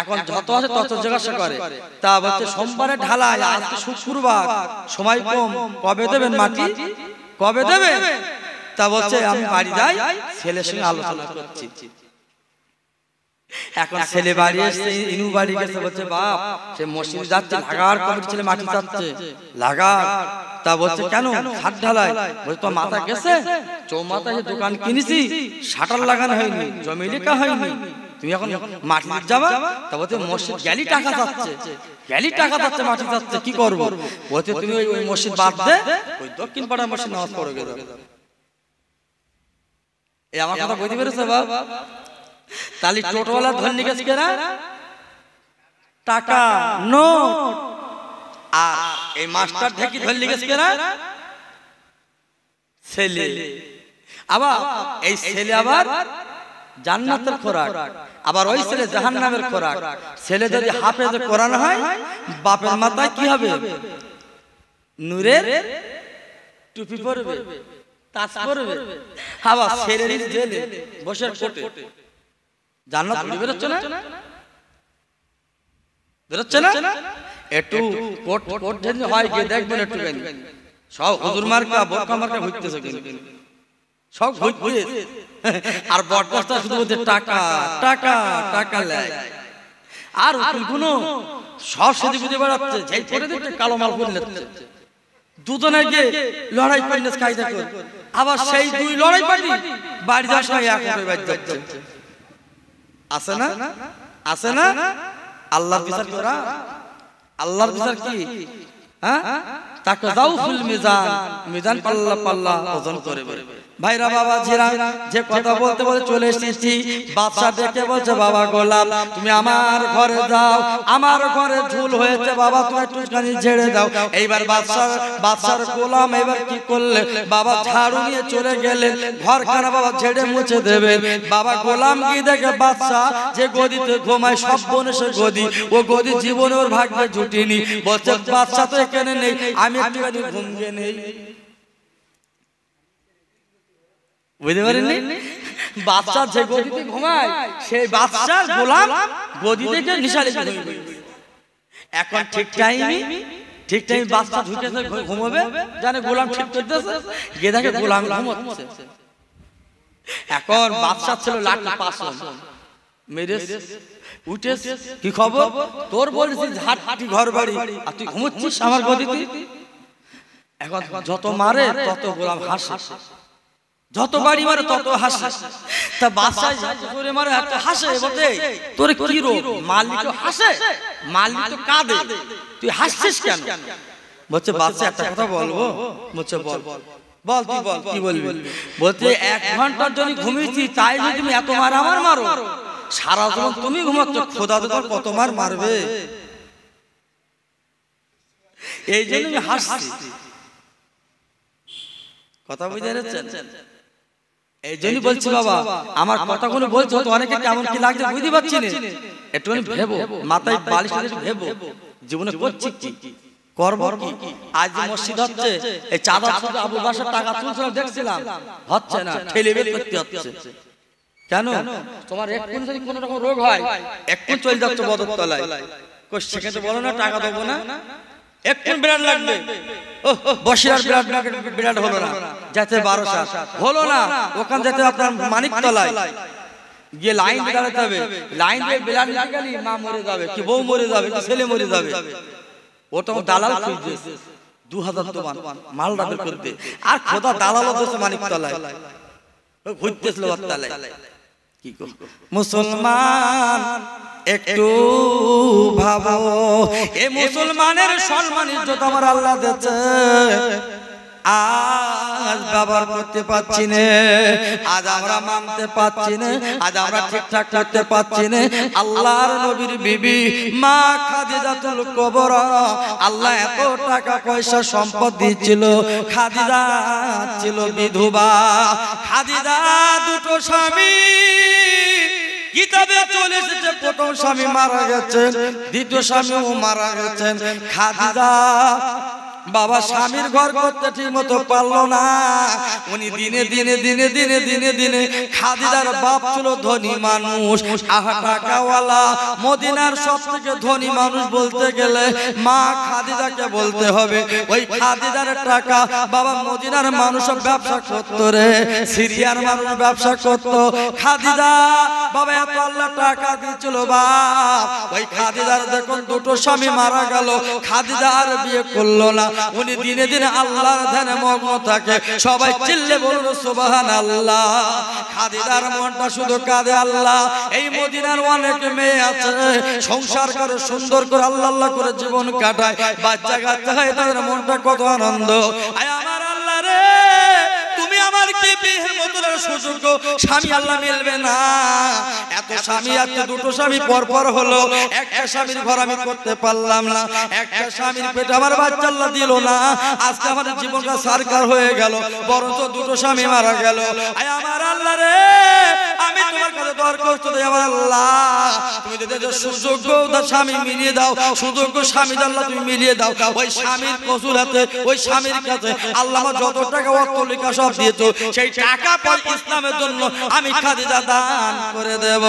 এখন যত আছে তত জিজ্ঞাসা করে, তা বলছে সোমবারে ঢালাই, আজকে শুক্রবার, সময় কম, কবে দেবেন মাটি, কবে দেবে? তা বলছে আমি বাড়ি যাই, ছেলের সঙ্গে আলোচনা করছি। এখন ছেলে বাড়ি এসে ইনু বাড়ি গেছে, বলছে বাপ সে মসজিদে যাচ্ছে, লাগার কমিটি ছেলে মাটি চাচ্ছে, লাগা। তা বলছে কেন, ছাদ ঢালাই? বলছে তো মাথা গেছে, চৌমাথায় দোকান কিনেছি, শাটার লাগানো হয়নি, জমি লেখা হয়নি, তুমি এখন মাটি যাবা? তা বলছে মসজিদ গেলি টাকা যাচ্ছে, মাটি যাচ্ছে, কি করবো? বলছে তুমি ওই মসজিদ বাদ দে, ওই দক্ষিণ পাড়ার মসজিদ নামাজ পড়ে গেল। এই আমার কথা বুঝতে পেরেছে বাপ? তাহলে টোটোওয়ালা ধনী গেছে কেনা টাকা, নোট, আর এই মাস্টার ঢেকি ধনী গেছে কেনা ছেলে। আবার এই ছেলে আবার জান্নাতের খোরাক, আবার ওই ছেলে জাহান্নামের খোরাক। ছেলে যদি হাফেজ কোরআন হয়, বাপের মাথায় কি হবে? নূরের টুপি পরবে, তাজ পরবে। আবার ছেলের জেলে বসে কোটে, জান্নাত বেরোচ্ছে না, বেরোচ্ছে না? একটু কোট যদি হয় গিয়ে দেখবেন, একটু সব হুজুর মার্কা বোরকা মার্কা ঘুরতেছে, সব ঘুরতে। আর বটগাছটা শুধু বলছে টাকা টাকা টাকা লেয়। আর উকিলগুলো সব সেজে গুজে বেড়াচ্ছে, যেই পরে দিচ্ছে কালো মাল করে নিচ্ছে। দুজনে গিয়ে লড়াই করে কায়দা করে, আবার সেই দুই লড়াই পার্টি বাড়ি যাওয়ার সময় এক হয়ে বাড়ি যাচ্ছে। আছে না, আছে না? আল্লাহর বিচার করা, আল্লাহর বিচার কি? হ্যাঁ, তাকে যাও ফুল মিজান, মিজান পাল্লা পাল্লা ওজন করে ভাইরা বাবা জিরা যে কথা বলতে বলতে চলে এসেছি বাদশা ডেকে বলছে বাবা গোলাম তুমি আমার ঘরে যাও আমার ঘরে ঝুল হয়েছে বাবা তুমি একটুখানি ঝেড়ে দাও এইবার বাদশার গোলাম এবার কি করলে বাবা ঝাড়ু নিয়ে চলে গেলেন ঘরখানা বাবা ঝেড়ে মুছে দেবে বাবা গোলাম কি দেখে বাদশা যে গদিতে ঘুমায় সব বনেছে গদি ও গদি জীবনে ওর ভাগ্যে জুটিনি বলছে বাদশা তো এখানে নেই আমি একটুখানি ঘুমিয়ে নেই বুঝতে পারেননি বাদশা যে গদিতে ঘুমায় সেই বাদশার গোলাম গদি থেকে নিশালে এখন ঠিক টাইম বাদশা ঢুকেছে ঘুমাবে জানে গোলাম ঠিক করতেছে গিয়ে দেখে গোলাম ঘুমোচ্ছে এখন বাদশা ছিল লাঠি পাশন মেরে উঠে কি খবর তোর বলেছিস ঝাড়টি ঘর বাড়ি আর তুই ঘুমোচ্ছিস আমার গদিতে এখন যত মারে তত গোলাম হাসে যত বাড়ি মারে তত হাসে তা বাদশা করে মারে এত হাসে বলতে তোর কি রোগ মালিক তো হাসে মালিক তো কাঁদে তুই হাসছিস কেন বলছে বাদশা একটা কথা বলবো বলছে বল বল তুই বল কি বলবি বলতে 1 ঘন্টার জন্য ঘুমিয়েছি তাই যদি তুমি এত মার আমার মারো সারা জীবন তুমি ঘুমাচ্ছ খোদা তোর কত মার মারবে এই জন্য আমি হাসছি কথা বুঝতে পারছেন এই জন্যই বলছি বাবা আমার কথাগুলো বলছো তো অনেকে কেমন কি লাগছে বুঝতে পারছি না একটুখানি ভেবো মাথায় বালিশ ভেবো জীবনে করছি কি করব কি আজ মসজিদ হচ্ছে এই চাঁদা শুধু আবু বাসার টাকা তুলছিলাম দেখছিলাম হচ্ছে না ঠেলে বের করতে হচ্ছে কেন তোমার একটু যদি কোনো রকম রোগ হয় একটু চলে যাচ্ছে বদরতলায় সেখানে তো বলো না টাকা দেবো না একটু বিরাট লাগবে বসিরার বিরাট হলো না যাতে 12 হলো না ওখান যেতে আপনার মানিকতলায় গিয়ে লাইন দাঁড়াতে হবে লাইন দিয়ে বিরাট নিতে গেলে মা মরে যাবে কি বউ মরে যাবে কি ছেলে মরে যাবে ওটা দালাল খুঁজছে 2000 তো মাল রাখতে করতে আর খোদা দালালও দোষে মানিকতলায় ঘুরতেছিল তলায় কি গো মুসলমান একটু ভাবো এই মুসলমানের সম্মান ইজ্জত আমার আল্লাহ দিয়েছে আজ ব্যবহার করতে পারছি না আজ আমরা মানতে পারছি না আজ আমরা ঠিকঠাক করতে পারছি না আল্লাহর নবীর বিবি মা খাদিজাতুল কুবরা আল্লাহ এত টাকা পয়সা সম্পদ দিয়েছিল খাদিজা ছিল বিধবা খাদিজা দুটো স্বামী কিতাবে চলে এসেছে প্রথম স্বামী মারা গেছেন দ্বিতীয় স্বামীও মারা গেছেন খাদিজা বাবা স্বামীর ঘর করতে ঠিক মতো পারলো না উনি দিনে খাদিজার বাপ ছিল ধনী মানুষ টাকাওয়ালা মদিনার সবথেকে ধনী মানুষ বলতে গেলে মা খাদিজাকে বলতে হবে ওই খাদিজার টাকা বাবা মদিনার মানুষ ব্যবসা করতো রে সিরিয়ার মানুষ ব্যবসা করতো খাদিজা বাবা এত আল্লাহ টাকা দিয়েছিল বাপ ওই খাদিজার দেখুন দুটো স্বামী মারা গেল খাদিজা আর বিয়ে করলো না উনি দিনে আল্লাহর ধ্যানে মগ্ন থাকে সবাই চিল্লে বলুন সুবহানাল্লাহ খাদিজার মনটা শুধু কাঁদে আল্লাহ এই মদিনার অনেক মেয়ে আছে সংসার করে সুন্দর করে আল্লাহ করে জীবন কাটায় বাচ্চা কাচ্চা হয় তাদের মনটা কত আনন্দ আয় আমার আল্লাহ রে তুমি আমার কি বিয়ের মতো সুযোগ স্বামী আল্লাহ মিলবে না এত স্বামী আছে দুটো স্বামী পর হলো একটা স্বামীর ঘর আমি করতে পারলাম না একটা স্বামীর পেটে আমার বাচ্চা আল্লাহ দিল না আজকে আমাদের জীবনটা সরকার হয়ে গেল বরঞ্চ দুটো স্বামী মারা গেল আয় আমার আল্লাহ রে আমি তোমার কাছে দরখাস্ত দেই আমার আল্লাহ তুমি যদি সুযোগ্য স্বামী মিলিয়ে দাও সুযোগ্য স্বামী আল্লাহ তুমি মিলিয়ে দাও ওই স্বামীর কসুর হাতে ওই স্বামীর কাছে আল্লাহ আমার যত টাকা অর্থলিকা সব দিয়েছো সেই টাকা পর ইসলামের জন্য আমি খাদিজা দান করে দেব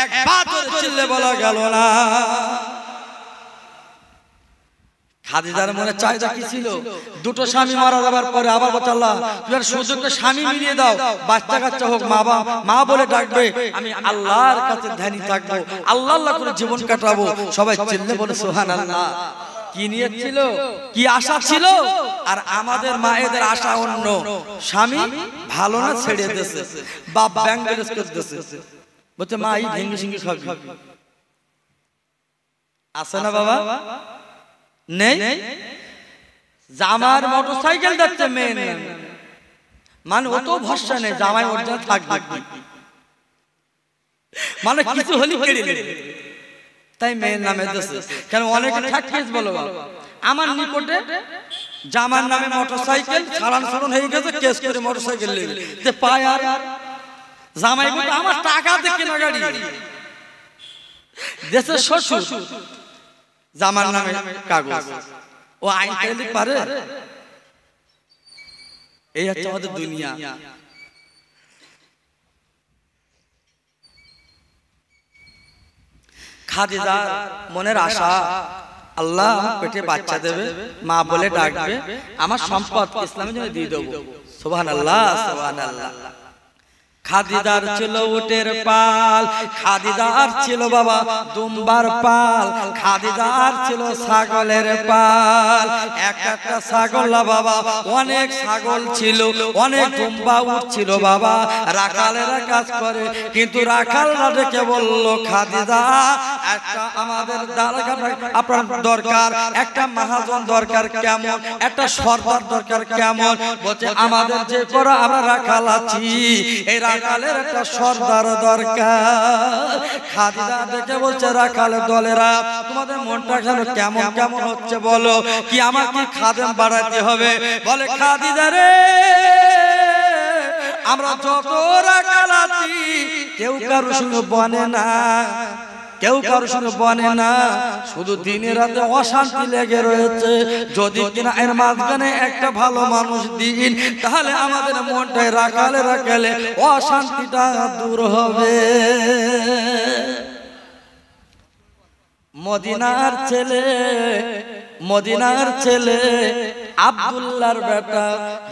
একবার করে চিল্লে বলা গেল না খাদিজার মনে চাহিদা কি ছিল দুটো স্বামী মারা যাবার পরে আবার বলছে আল্লাহ তুমি আর সুযোগকে স্বামী মিলিয়ে দাও বাচ্চা কাচ্চা হোক মা বলে ডাকবে আমি আল্লাহর কাছে ধ্যানী থাকবো আল্লাহ করে জীবন কাটাবো সবাই চিল্লে বলে সুবহানাল্লাহ কি নিয়ত ছিল কি আশা ছিল আর আমাদের মায়েদের আশা অন্য স্বামী ভালো না ছেড়ে দিয়েছে বাপ ব্যাংক ব্যালেন্স করতেছে বলছে মা এই ভেঙ্গি সিঙ্গি খাবি আছে না বাবা নেই জামার মোটরসাইকেল যাচ্ছে মেয়ে মানে ও তো ভরসা নেই জামাই অরিজিনাল থাকবে, মানে কিছু হলি কেড়ে নেবে, তাই মেয়ের নামে দেশে। কেন অনেকে ঠাকিস বলো, আমার নিকটে জামার নামে মোটরসাইকেল চালান শুরু হয়ে গেছে, কেস করে মোটরসাইকেল লেগে যে পায় আর জামাই বলতে আমার টাকা দিয়ে কেনা গাড়ি, দেশের শ্বশুর জামার নামে কাগজ, ও আইন চাইলে পারে? এই হচ্ছে আমাদের দুনিয়া। খাদিজার মনের আশা আল্লাহ পেটে বাচ্চা দেবে, মা বলে ডাকবে, আমার সম্পদ ইসলামের জন্য দিয়ে দেবো। সুবহানাল্লাহ, সুবহানাল্লাহ। খাদিজার ছিল উটের পাল, খাদিজার ছিল বাবা দুম্বার পাল, খাদিজার ছিল ছাগলের পাল। একটা ছাগল বাবা, অনেক ছাগল ছিল, অনেক দুম্বা উট ছিল বাবা। রাখালেরা কাজ করে, কিন্তু রাখালরা ডেকে বলল, খাদিজা একটা আমাদের আপনার দরকার, একটা মহাজন দরকার, কেমন একটা সর্দার দরকার, কেমন? বলছে আমাদের যে করা আমরা রাখাল আছি, এই রাখালের একটা সর্দার দরকার। খাদিজা দেখে বলছে, রাখালের দলেরা তোমাদের মনটা কেমন কেমন হচ্ছে বলো, কি আমাকে খাদেম বাড়াতে হবে? বলে, খাদিজা রে, আমরা যত রাখাল আছি কেউ কারোর সঙ্গে বনে না, কেউ কারোর সঙ্গে বনে না, শুধু দিনে রাতে অশান্তি লেগে রয়েছে। যদি কিনা এর মাঝখানে একটা ভালো মানুষ দিন, তাহলে আমাদের মনটায় রাখালে রাখালে অশান্তিটা দূর হবে। মদিনার ছেলে, মদিনার ছেলে আব্দুল্লাহর বেটা,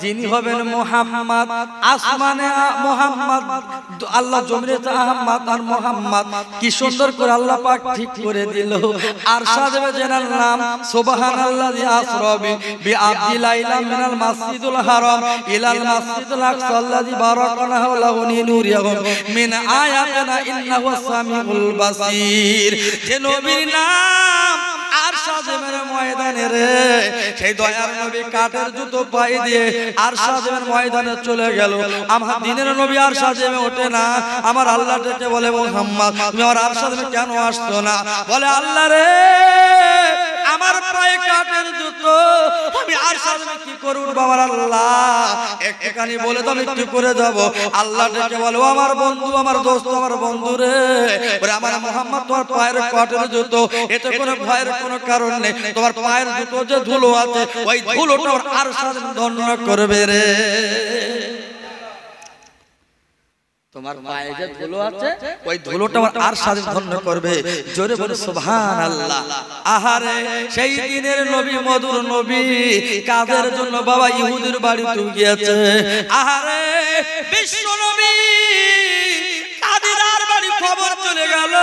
যিনি হবেন মুহাম্মদ, আসমানে মুহাম্মদ, আল্লাহ জমিনে আহমদ আর মুহাম্মদ, কি সুন্দর করে আল্লাহ পাক ঠিক করে দিল। আর সাজবে জেনার নাম সুবহানাল্লাযী আসরা বিআবদি লাইলা মিনাল মাসজিদুল হারাম ইলাল মাসজিদুল আকসা আল্লাযী বারাকানা হাওলাহু লিনুরিয়াহু মিন আয়াতিনা ইন্নাহু সামিউল বাসীর। যে নবীর নাম আর সাজেমের ময়দানে রে, সেই দয়ার নবী কাঠের জুতো পায়ে দিয়ে আর সাজেমের ময়দানে চলে গেল। আমার দিনের নবী আর সাজেমে ওঠে না। আমার আল্লাহ ডেকে বলে, মুহাম্মদ তুমি আমার আর সাজেমে কেন আসছো না? বলে, আল্লাহ রে, আমার পায়ে কাঠের জুতো, আমি আর সাজেমে কি করব বাবার আল্লাহ, একটুখানি বলে দাও, আমি কি করে যাব? আল্লাহ ডেকে বলে, ও আমার বন্ধু, আমার দোস্ত, আমার বন্ধু রে, বলে আমার মুহাম্মদ তোমার পায়ের কাঠের জুতো, এতে কোনো ভয়ের কোনো কারণ নেই। তোমার পায়ের জুতো যে ধুলো আছে, ওই ধুলোটা আর সাজেম ধন্য করবে রে। তোমার পায়ে যে ধুলো আছে, ওই ধুলোটা আর সাজেম ধন্য করবে। জোরে বলে সুবহানাল্লাহ। আহারে, সেই দিনের নবী, মধুর নবী, কাদের জন্য বাবা ইহুদির বাড়িতে গিয়েছে। আহারে, বিশ্ব নবী খাদিজার বাড়ি খবর চলে গেল।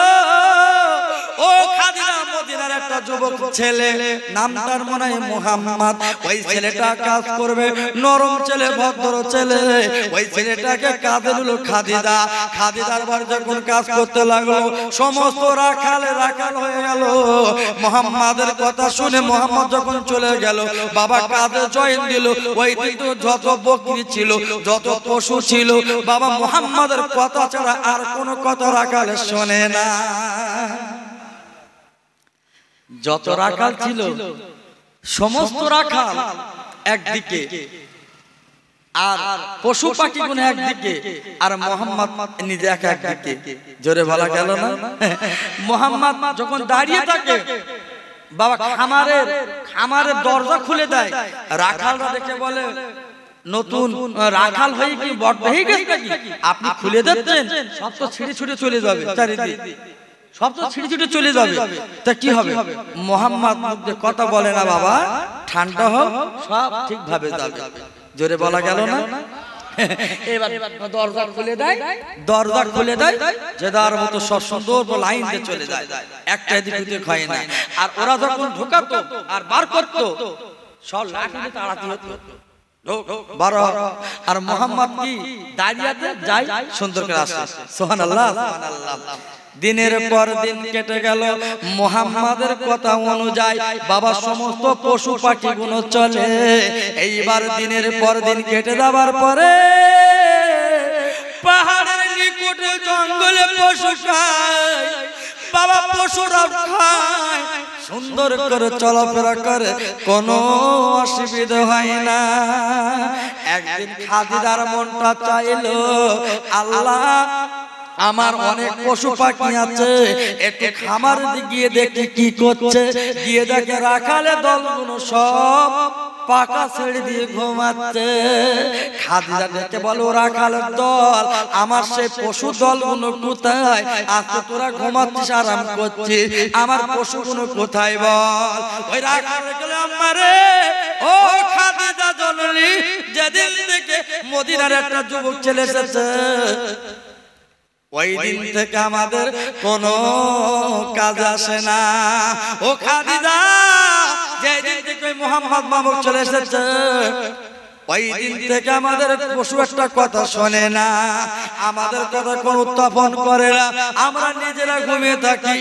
ও খাদিজা, মদিনার একটা যুবক ছেলে, নামটার মনে হয় মুহাম্মদ, ওই ছেলেটা কাজ করবে, নরম ছেলে, ভদ্র ছেলে, ওই ছেলেটাকে কাঁধে নিল খাদিজা। খাদিজার বাড়ি যখন কাজ করতে লাগলো, সমস্ত রাখাল হয়ে গেল। মুহাম্মাদের কথা শুনে মুহাম্মদ যখন চলে গেল, বাবা কাঁধে জয়েন দিল। ওই কিন্তু যত বকরি ছিল, যত পশু ছিল, বাবা মুহাম্মাদের কথা ছাড়া আর কোনো কথা রাখাল শোনে না। যত রাখাল ছিল, সমস্ত রাখাল একদিকে, আর পশু পাখি গুলো একদিকে, আর মুহাম্মদ নিজে একা একদিকে। জোরে বলা গেল না? মুহাম্মদ যখন দাঁড়িয়ে থাকে, বাবা খামারের দরজা খুলে দেয়। রাখালরা দেখে বলে, নতুন রাখাল হয়ে কি বড় হয়ে গেছে নাকি? আপনি খুলে দিচ্ছেন, সব তো ছিঁড়ে ছুটে চলে যাবে চারিদিকে, সব তো ছিঁড়ে ছুটে চলে যাবে। তা কি হবে? মুহাম্মদ কথা বলে না, বাবা ঠান্ডা হোক, সব ঠিকভাবে যাবে। জোরে বলা গেল না? এবার দরজা খুলে দেয়, দরজা খুলে দেয়, যে তার মতো সব সুন্দর লাইন দিয়ে চলে যায়, একটা এদিক ওদিক হয় না। আর ওরা যখন ঢোকাতো আর বার করতো, সব লাঠি দিয়ে তাড়াতে হতো। আর মুহাম্মদ কি দাঁড়িয়ে যায়, সুন্দর করে আসে। সুবহানাল্লাহ, সুবহানাল্লাহ। দিনের পর দিন কেটে গেল। মুহাম্মাদের কথা অনুযায়ী বাবা সমস্ত পশু পাখিগুলো চলে। এইবার দিনের পর দিন কেটে যাবার পরে পাহাড়ের নিকটে জঙ্গলে পশু খায়, বাবা পশুরা খায়, সুন্দর করে চলাফেরা করে, কোনো অসুবিধা হয় না। একদিন খাদিজার মনটা চাইলো, আল্লাহ আমার অনেক পশু পাখি আছে, একটু খামার গিয়ে দেখি কি করছে। গিয়ে দেখে রাখালে দলগুলো সব পাকা ছেড়ে দিয়ে ঘুমাচ্ছে। খাদিজা দেখে বলো, রাখালের দল, আমার সেই পশু দলগুলো কোথায়? আজকে তোরা ঘুমাচ্ছিস, আরাম করছিস, আমার পশুগুলো কোথায় বল? ওই রাখাল গেলে আমারে, ও খাদিজা জননী, যেদিন থেকে মদিনার একটা যুবক ছেলে এসেছে, ওই দিন থেকে আমাদের কোনো কাজ আসে না। ও খাদিজা, যেদিন থেকে মুহাম্মদ নামক চলে এসেছে, ওই দিন থেকে আমাদের পশু একটা কথা শোনে না, আমাদের কথা কোন উত্থাপন করে না, আমরা নিজেরা ঘুমিয়ে থাকি,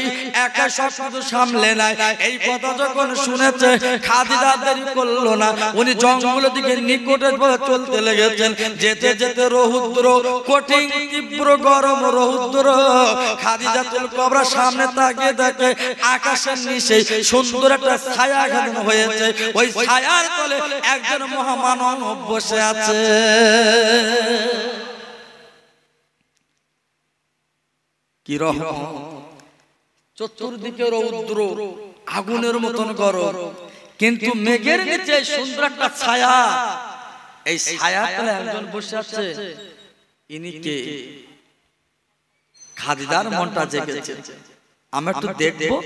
একা সব কিছু সামলে নাই। এই কথা যখন শুনেছে, খাদিজা দেরি করলো না, উনি জঙ্গলের দিকে নিকটে চলতে লেগেছেন। যেতে যেতে রৌদ্র, কঠিন তীব্র গরম রৌদ্র, খাদিজাতুল কুবরা সামনে তাকিয়ে দেখে আকাশের নিচে সুন্দর একটা ছায়া ঘন হয়েছে। ওই ছায়ার তলে একজন মহামানব বসে আছে। কি রহমত! চতুর্দিকে রৌদ্র, আগুনের মতন গরম, কিন্তু মেঘের নিচে সুন্দর একটা ছায়া। এই ছায়ার তলে একজন বসে আছে। ইনি কে? খাদিজার মনটা জেগেছে, আমরা একটু দেখবো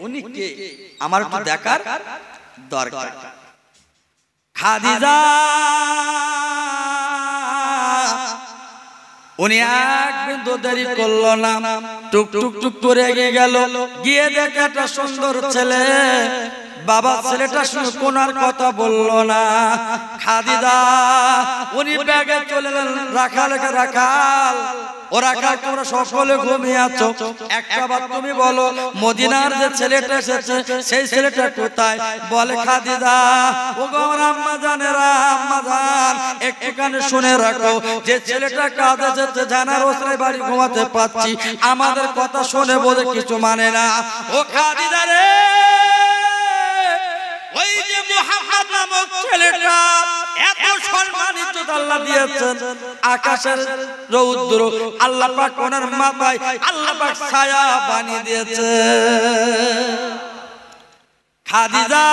উনি কে, আমার একটু দেখার দরকার। খাদিজা উনি এক বিন্দু দেরি করলো না, টুক টুক টুক করে এগিয়ে গেল। গিয়ে দেখে একটা সুন্দর ছেলে। বাবা ছেলেটা শুনে কোনার কথা বললো না। খাদিজা উনি ব্যাগে চলে গেলেন। রাখাল, ও রাখাল, তোমরা সকলে ঘুমিয়ে আছো, একটা বার তুমি বলো, মদিনার যে ছেলেটা এসেছে সেই ছেলেটা কোথায়? বলে খাদিজা, ও গো আমার আম্মা জানেরা, আম্মা জান, একটুখানি শুনে রাখো, যে ছেলেটা কাজ এসেছে জানার ওসরাই বাড়ি ঘুমাতে পাচ্ছি, আমাদের কথা শুনে বলে কিছু মানে না। ও খাদিজা রে, ওই যে মুহাম্মদ নামক ছেলেটা এত সম্মানিত আল্লাহ দিয়েছেন, আকাশের রৌদ্র আল্লাহ পাক ওনার মাথায় আল্লাহ পাক ছায়া বানিয়ে দিয়েছে। খাদিজা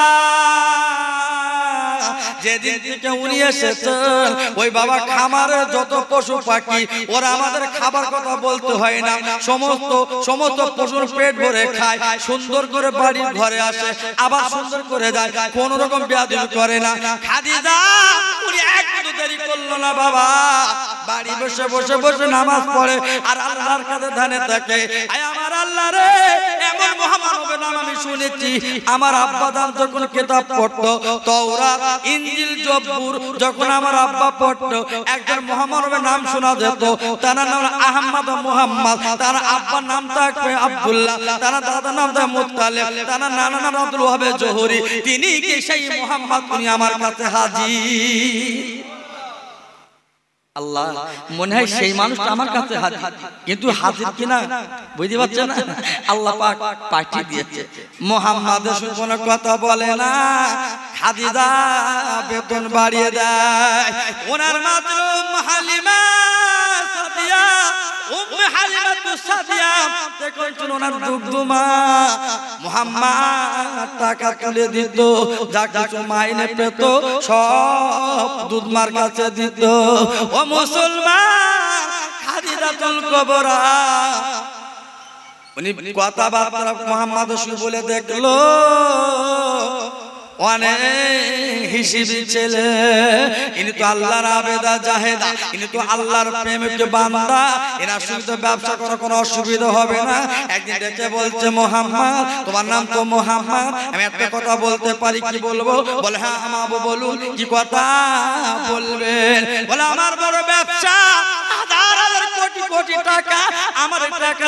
যেদিন থেকে উনি এসেছেন, ওই বাবা খামারে যত পশু পাখি, ওরা আমাদের খাবার কথা বলতে হয় না, সমস্ত পশুর পেট ভরে খায়, সুন্দর করে বাড়ির ঘরে আসে, আবার সুন্দর করে যায়, কোন রকম বেয়াদবি করে না। খাদিজা উনি একটু দেরি করলো না, বাবা বাড়ি বসে বসে বসে নামাজ পড়ে আর আল্লাহর কাছে ধ্যানে থাকে। আমার আল্লাহ রে, এমন মহামানবের নাম আমি শুনেছি। আমার আব্বা দাম যখন কিতাব পড়তো, তাওরাত, ইনজিল, জব্বুর যখন আমার আব্বা পড়তো, একজন মহামানবের নাম শোনা যেত, তার নাম আহমদ মুহাম্মদ, তার আব্বার নাম থাকবে আব্দুল্লাহ, তার দাদার নাম থাকবে মুত্তালিব, তার নানা নাম আব্দুল ওয়াহাব জোহরি। তিনি কি সেই মুহাম্মদ? উনি আমার কাছে হাজির। আল্লাহ, মনে হয় সেই মানুষটা আমার কাছে হাজির, কিন্তু হাজির কিনা বুঝতে পারছেন না। আল্লাহ পাক পাঠিয়ে দিয়েছে। মুহাম্মদ কোনো কথা বলে না, খাদিজা বেতন বাড়িয়ে দেয়। ওনার মাতলুম হালিমা সাদিয়া, উম্মে হালিমা সাদিয়া দেখুন ওনার দুধমা মুহাম্মদ টাকা তুলে দিত, যা কিছু মাইনে পেত সব দুধমার কাছে দিত। ও মুসলমান, খাদিজাতুল কুবরা উনি কথাবার্তা মুহাম্মদ বলে দেখলো, অনেক হিসেবি ছেলে, ইনি তো আল্লাহর আবেদা জাহেদা, ইনি তো আল্লাহর প্রেমিক বান্দা, এনার সঙ্গে ব্যবসা করার কোনো অসুবিধা হবে না। একদিন ডেকে বলছে, মুহাম্মদ তোমার নাম তো মুহাম্মদ, আমি একটা কথা বলতে পারি, কি বলবো? বলে হ্যাঁ আমাবো, বলুন কি কথা বলবেন? বলে আমার বড় ব্যবসা, হাজার হাজার কোটি কোটি টাকা আমার টাকা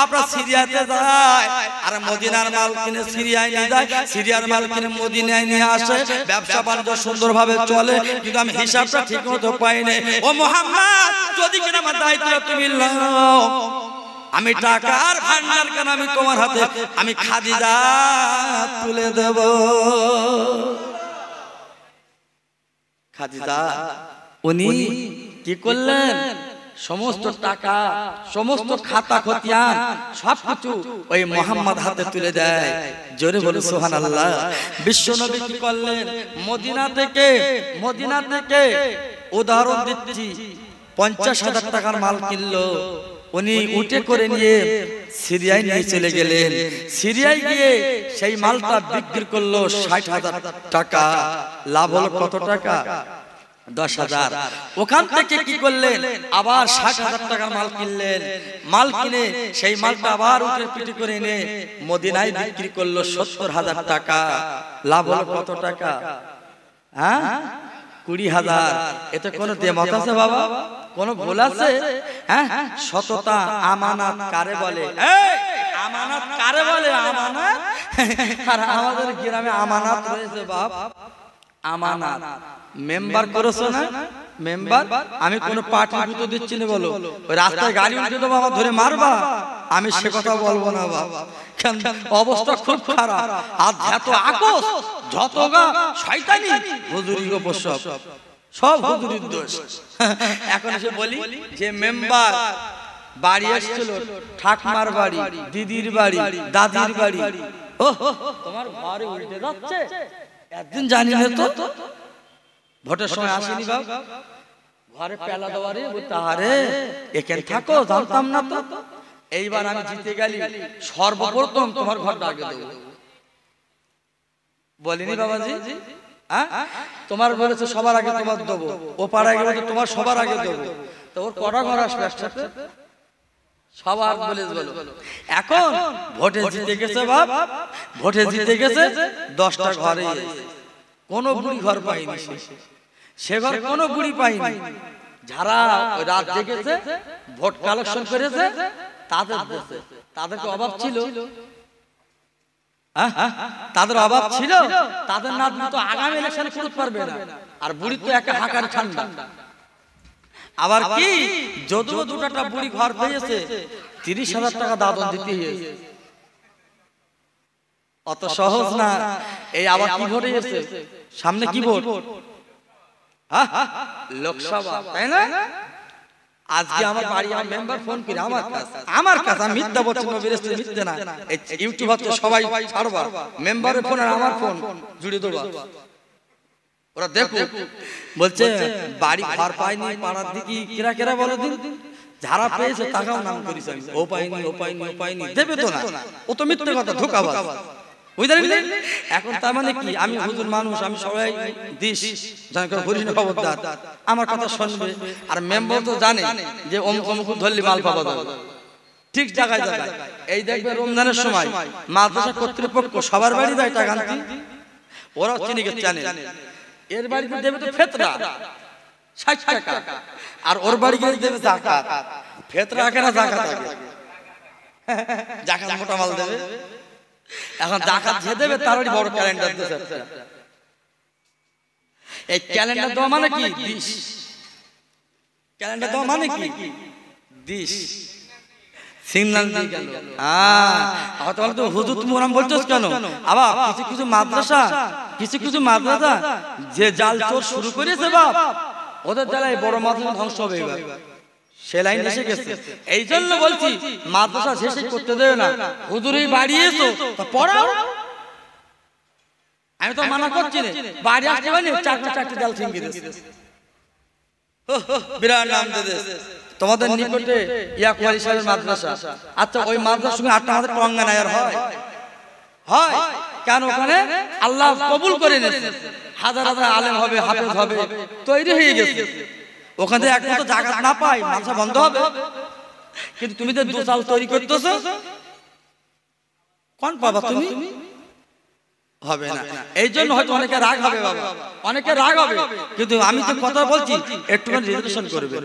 আপনার সিরিয়াতে যায় আর মদিনার মাল কিনে সিরিয়ায় নিয়ে যায়, সিরিয়ার মাল কিনে মদিনায় নিয়ে আসে, ব্যবসা বাণিজ্য সুন্দরভাবে চলে, কিন্তু আমি হিসাবটা ঠিক মতো পাইনি। ও মুহাম্মদ, যদি কিনা আমার দায়িত্ব তুমি নাও, আমি টাকার ভান্ডার কেন আমি তোমার হাতে আমি খাদিজা তুলে দেব। খাদিজা উনি কি করলেন? সমস্ত টাকা, সমস্ত খাতা খতিয়ান সবকিছু ওই মুহাম্মদ হাতে তুলে দেয়। জোরে বলে সুবহানাল্লাহ। বিশ্বনবী কি করলেন? মদিনা থেকে উদাহরণ দিচ্ছি, 50,000 টাকার মাল কিনলো, উনি উঠে করে নিয়ে সিরিয়ায় নিয়ে চলে গেলেন। সিরিয়ায় গিয়ে সেই মালটা বিক্রি করলো 60,000 টাকা। লাভ হলো কত টাকা? 10,000। ওখান থেকে কি করলেন? আবার 60,000 টাকার মাল কিনলেন। মাল কিনে সেই মালটা আবার উঠে পিটি করে এনে মদিনায় বিক্রি করলো 70,000 টাকা। লাভ হলো কত টাকা? হ্যাঁ, 20,000। এতে কোনো দেমত আছে বাবা? কোনো ভুল আছে? হ্যাঁ, সততা আমানত কারে বলে? আমানত কারে বলে? আমানত। আর আমাদের গ্রামে আমানত রয়েছে বাপ, আমানত। মেম্বার করেছো না? মেম্বার আমি কোন পার্টির গুতো দিচ্ছি না, বলো ওই রাস্তায় গাড়ি উঠে দেবো, আমার ধরে মারবা, আমি সে কথা বলবো না বাবা। অবস্থা খুব খারাপ। আর যত আকস, যত গা শয়তানি, হুজুরির উপর সব হুজুরির দোষ। এখন এসে বলি যে মেম্বার বাড়ি এসেছিল, ঠাকমার বাড়ি, দিদির বাড়ি, দাদির বাড়ি, ও তোমার ঘরে উল্টে যাচ্ছে। একদিন জানি না তো ভোটের সময় আসেনি বাবা, ঘরে পেলা দেওয়ারে তাহারে এখানে থাকো, জানতাম না তো। এইবার আমি জিতে গেলি, সর্বপ্রথম তোমার ঘরটা আগে দেবো। বলিনি বাবাজি? তোমার বলেছে সবার আগে তোমার দেবো, ও পাড়ায় গেলে তো তোমার সবার আগে দেবো। তো ওর কটা ঘর আসবে একসাথে? সবার বলে বলো। এখন ভোটে জিতে গেছে বাপ, ভোটে জিতে গেছে 10টা ঘরে, কোন বুড়ি ঘর পাইনি, সে ঘর কোন বুড়ি পাইনি। যারা রাত জেগেছে ভোট কালেকশন করেছে তাদেরকে অভাব ছিল, তাদের অভাব ছিল, তাদের নাম তো আগামী ইলেকশনে করতে পারবে না। আর বুড়ি তো একটা হাঁকার ঠান্ডা। আবার কি যদিও দুটা বুড়ি ঘর পেয়েছে, 30,000 টাকা দাদন দিতে হয়েছে। অত সহজ না। এই আবার কি ভোট এসেছে সামনে? কি ভোট? লোকসভা, তাই না? আজকে আমার বাড়ি আমার মেম্বার ফোন করে আমার কাছে আমি মিথ্যা বলছি না, বিরেস্তে মিথ্যা না, ইউটিউব হচ্ছে সবাই ছাড়বা, মেম্বারের ফোন আর আমার ফোন জুড়ে দেবা, ওরা দেখো। বলছে বাড়ি ঘর পাইনি, পাড়ার দিকে কেরা কেরা বলো দিন, যারা পেয়েছে তাকাও নাম করিস, ও পাইনি, ও পাইনি, ও পাইনি, দেবে তো না। ও তো মিথ্যে কথা, ধোঁকাবাজ। এখন তার মানে কি? আমি হুজুর মানুষ, আমি সবাই দিস করিস না, খবরদার আমার কথা শুনবে। আর মেম্বার তো জানে যে অমুক অমুক ধরলি মাল পাওয়া যাবে ঠিক জায়গায় জায়গায়। এই দেখবে রমজানের সময় মাদ্রাসা কর্তৃপক্ষ সবার বাড়ি যায় টাকা আনতে, ওরাও চিনি গেছে জানে। এর বাড়িতে দেবে তো ফেতরা 60 টাকা, আর ওর বাড়ি গিয়ে দেবে যাকাত। ফেতরা আগে না যাকাত আগে? যাকাত মোটা মাল দেবে। এখন যাকাত যে দেবে তার বড় ক্যালেন্ডার দিতে চাচ্ছে। এই ক্যালেন্ডার দেওয়া মানে কি? দিস। ক্যালেন্ডার দেওয়া মানে কি? দিস। সিগন্যাল দিয়ে গেল। তাহলে তো হুজুর তুমি ওরকম বলছস কেন? আবার কিছু কিছু মাদ্রাসা যে জাল চোর শুরু করেছে বাপ, ওদের জ্বালায় বড় মাদ্রাসা ধ্বংস হবে। এবার সে লাইন এসে গেছে। এই জন্য বলছি মাদ্রাসা শেষে করতে দেবে না। হুজুরই বাড়িয়েছো তা পড়াও। আমি তো মানা করছি না, বাড়ি আসতে পারি চারটে জাল ছিঙ্গি দিয়েছে, বিরাট নাম দিয়েছে তোমাদের নিকটে ইয়াকুব সাহেবের মাদ্রাসা। আচ্ছা ওই মাদ্রাসার সঙ্গে 8টা আমাদের টঙ্গা নায়ার হয় হয় কেন? ওখানে আল্লাহ কবুল করে নিয়েছে, হাজার হাজার আলেম হবে, হাফেজ হবে, তৈরি হয়ে গেছে। ওখান থেকে একমাত্র জাকাত না পাই মাদ্রাসা বন্ধ হবে। কিন্তু তুমি তো 2 সাল তৈরি করতেছো, কোন পাবা তুমি? হবে না। এই জন্য হয়তো অনেকে রাগ হবে বাবা, অনেকে রাগ হবে, কিন্তু আমি যে কথা বলছি একটুখানি রিলেশন করবে।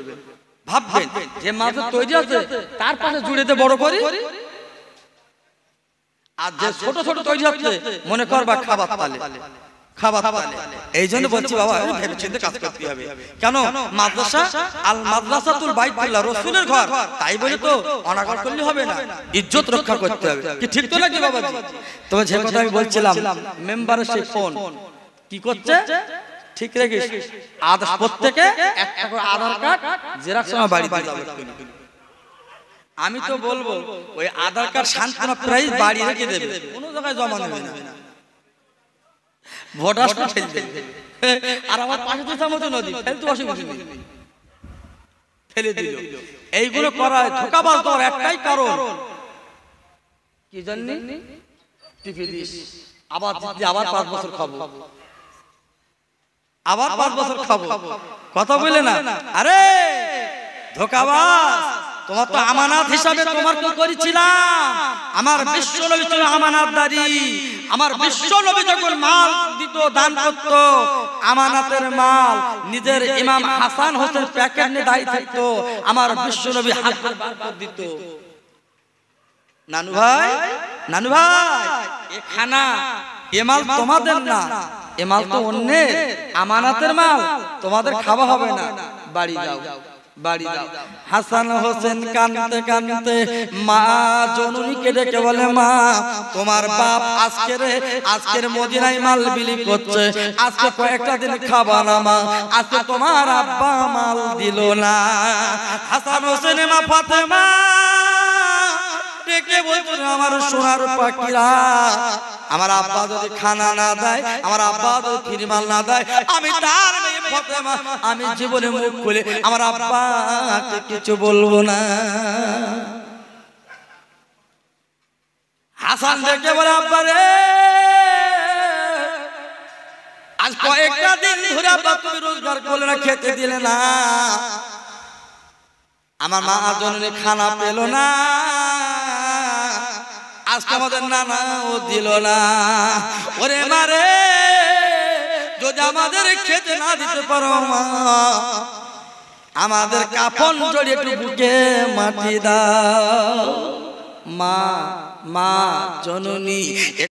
ভাববেন যে মাছ তৈরি আছে তার পাশে জুড়েতে বড় করি, আর যে ছোট ছোট তৈরি হচ্ছে মনে করবা খাবার পালে, খাবার পালে। এই জন্য বলছি বাবা ভেবে চিন্তে কাজ করতে হবে। কেন মাদ্রাসা আল মাদ্রাসাতুল বাইতুল্লাহ রাসূলের ঘর, তাই বলে তো অনাগর করলে হবে না, ইজ্জত রক্ষা করতে হবে। কি ঠিক তো নাকি বাবা? তবে যে কথা আমি বলছিলাম, মেম্বারের সেই ফোন কি করছে ঠিক রেখে আধার প্রত্যেকে একটা করে আধার কার্ড জেরক্স আমার বাড়িতে যাবে। আমি তো বলবো ওই আধার কার্ড সান্ত্বনা প্রাইস বাড়ি রেখে দেবে, কোনো জায়গায় জমা নেবে না, ভোটার ফেলবে। আর আমার পাশে তো চামচ নদী ফেলতে অসুবিধা নেই, ফেলে দিল। এইগুলো করায় ধোঁকাবাজ দেওয়ার একটাই কারণ কি জানি, টিপে দিস আবার আবার 5 বছর খাবো, আবার 5 বছর খাবো, কথা বলে না। আরে ধোঁকাবাজ, তোমার তো আমানত হিসাবে তোমার কি করেছিলাম, আমার বিশ্ব নবী ছিল আমানতদারি। আমার বিশ্ব নবী যখন মাল দিত, দান করত, আমানতের মাল নিজের ইমাম হাসান হোসেন প্যাকেট নিয়ে দাঁড়িয়ে থাকতো, আমার বিশ্ব নবী হাত করে বার করে দিত। নানু ভাই, নানু ভাই, এ খানা এ মাল তোমাদের না, এ মাল তো অন্যের, আমানতের মাল, তোমাদের খাওয়া হবে না, বাড়ি যাও, বাড়ি যাও। হাসান হোসেন কাঁদতে কাঁদতে মা জননীকে ডেকে বলে, মা তোমার বাপ আজকের মদিনায় মাল বিলি করছে, আজকে কয়েকটা দিন খাবা না মা, আজকে তোমার আব্বা মাল দিল না। হাসান হোসেন মা ফাতেমা ডেকে বলছেন, আমার সোনার পাখিরা, আমার আব্বা যদি খানা না দেয়, আমার আব্বা যদি ফিরমাল না দেয়, আমি তার মেয়ে ফাতেমা, আমি জীবনে মুখ খুলে আমার আব্বাকে কিছু বলবো না। হাসান ডেকে বলে, আব্বা রে, আজ কয়েকটা দিন ধরে আব্বা তুমি রোজগার করলে না, খেতে দিলে না, আমার মা জননী খানা পেল না, আজকে আমাদের নানা ও দিল না। ওরে মারে, যদি আমাদের খেতে না দিতে পারো মা, আমাদের কাফন জড়িয়ে একটু বুকে মাটি দাও। মা, মা জননী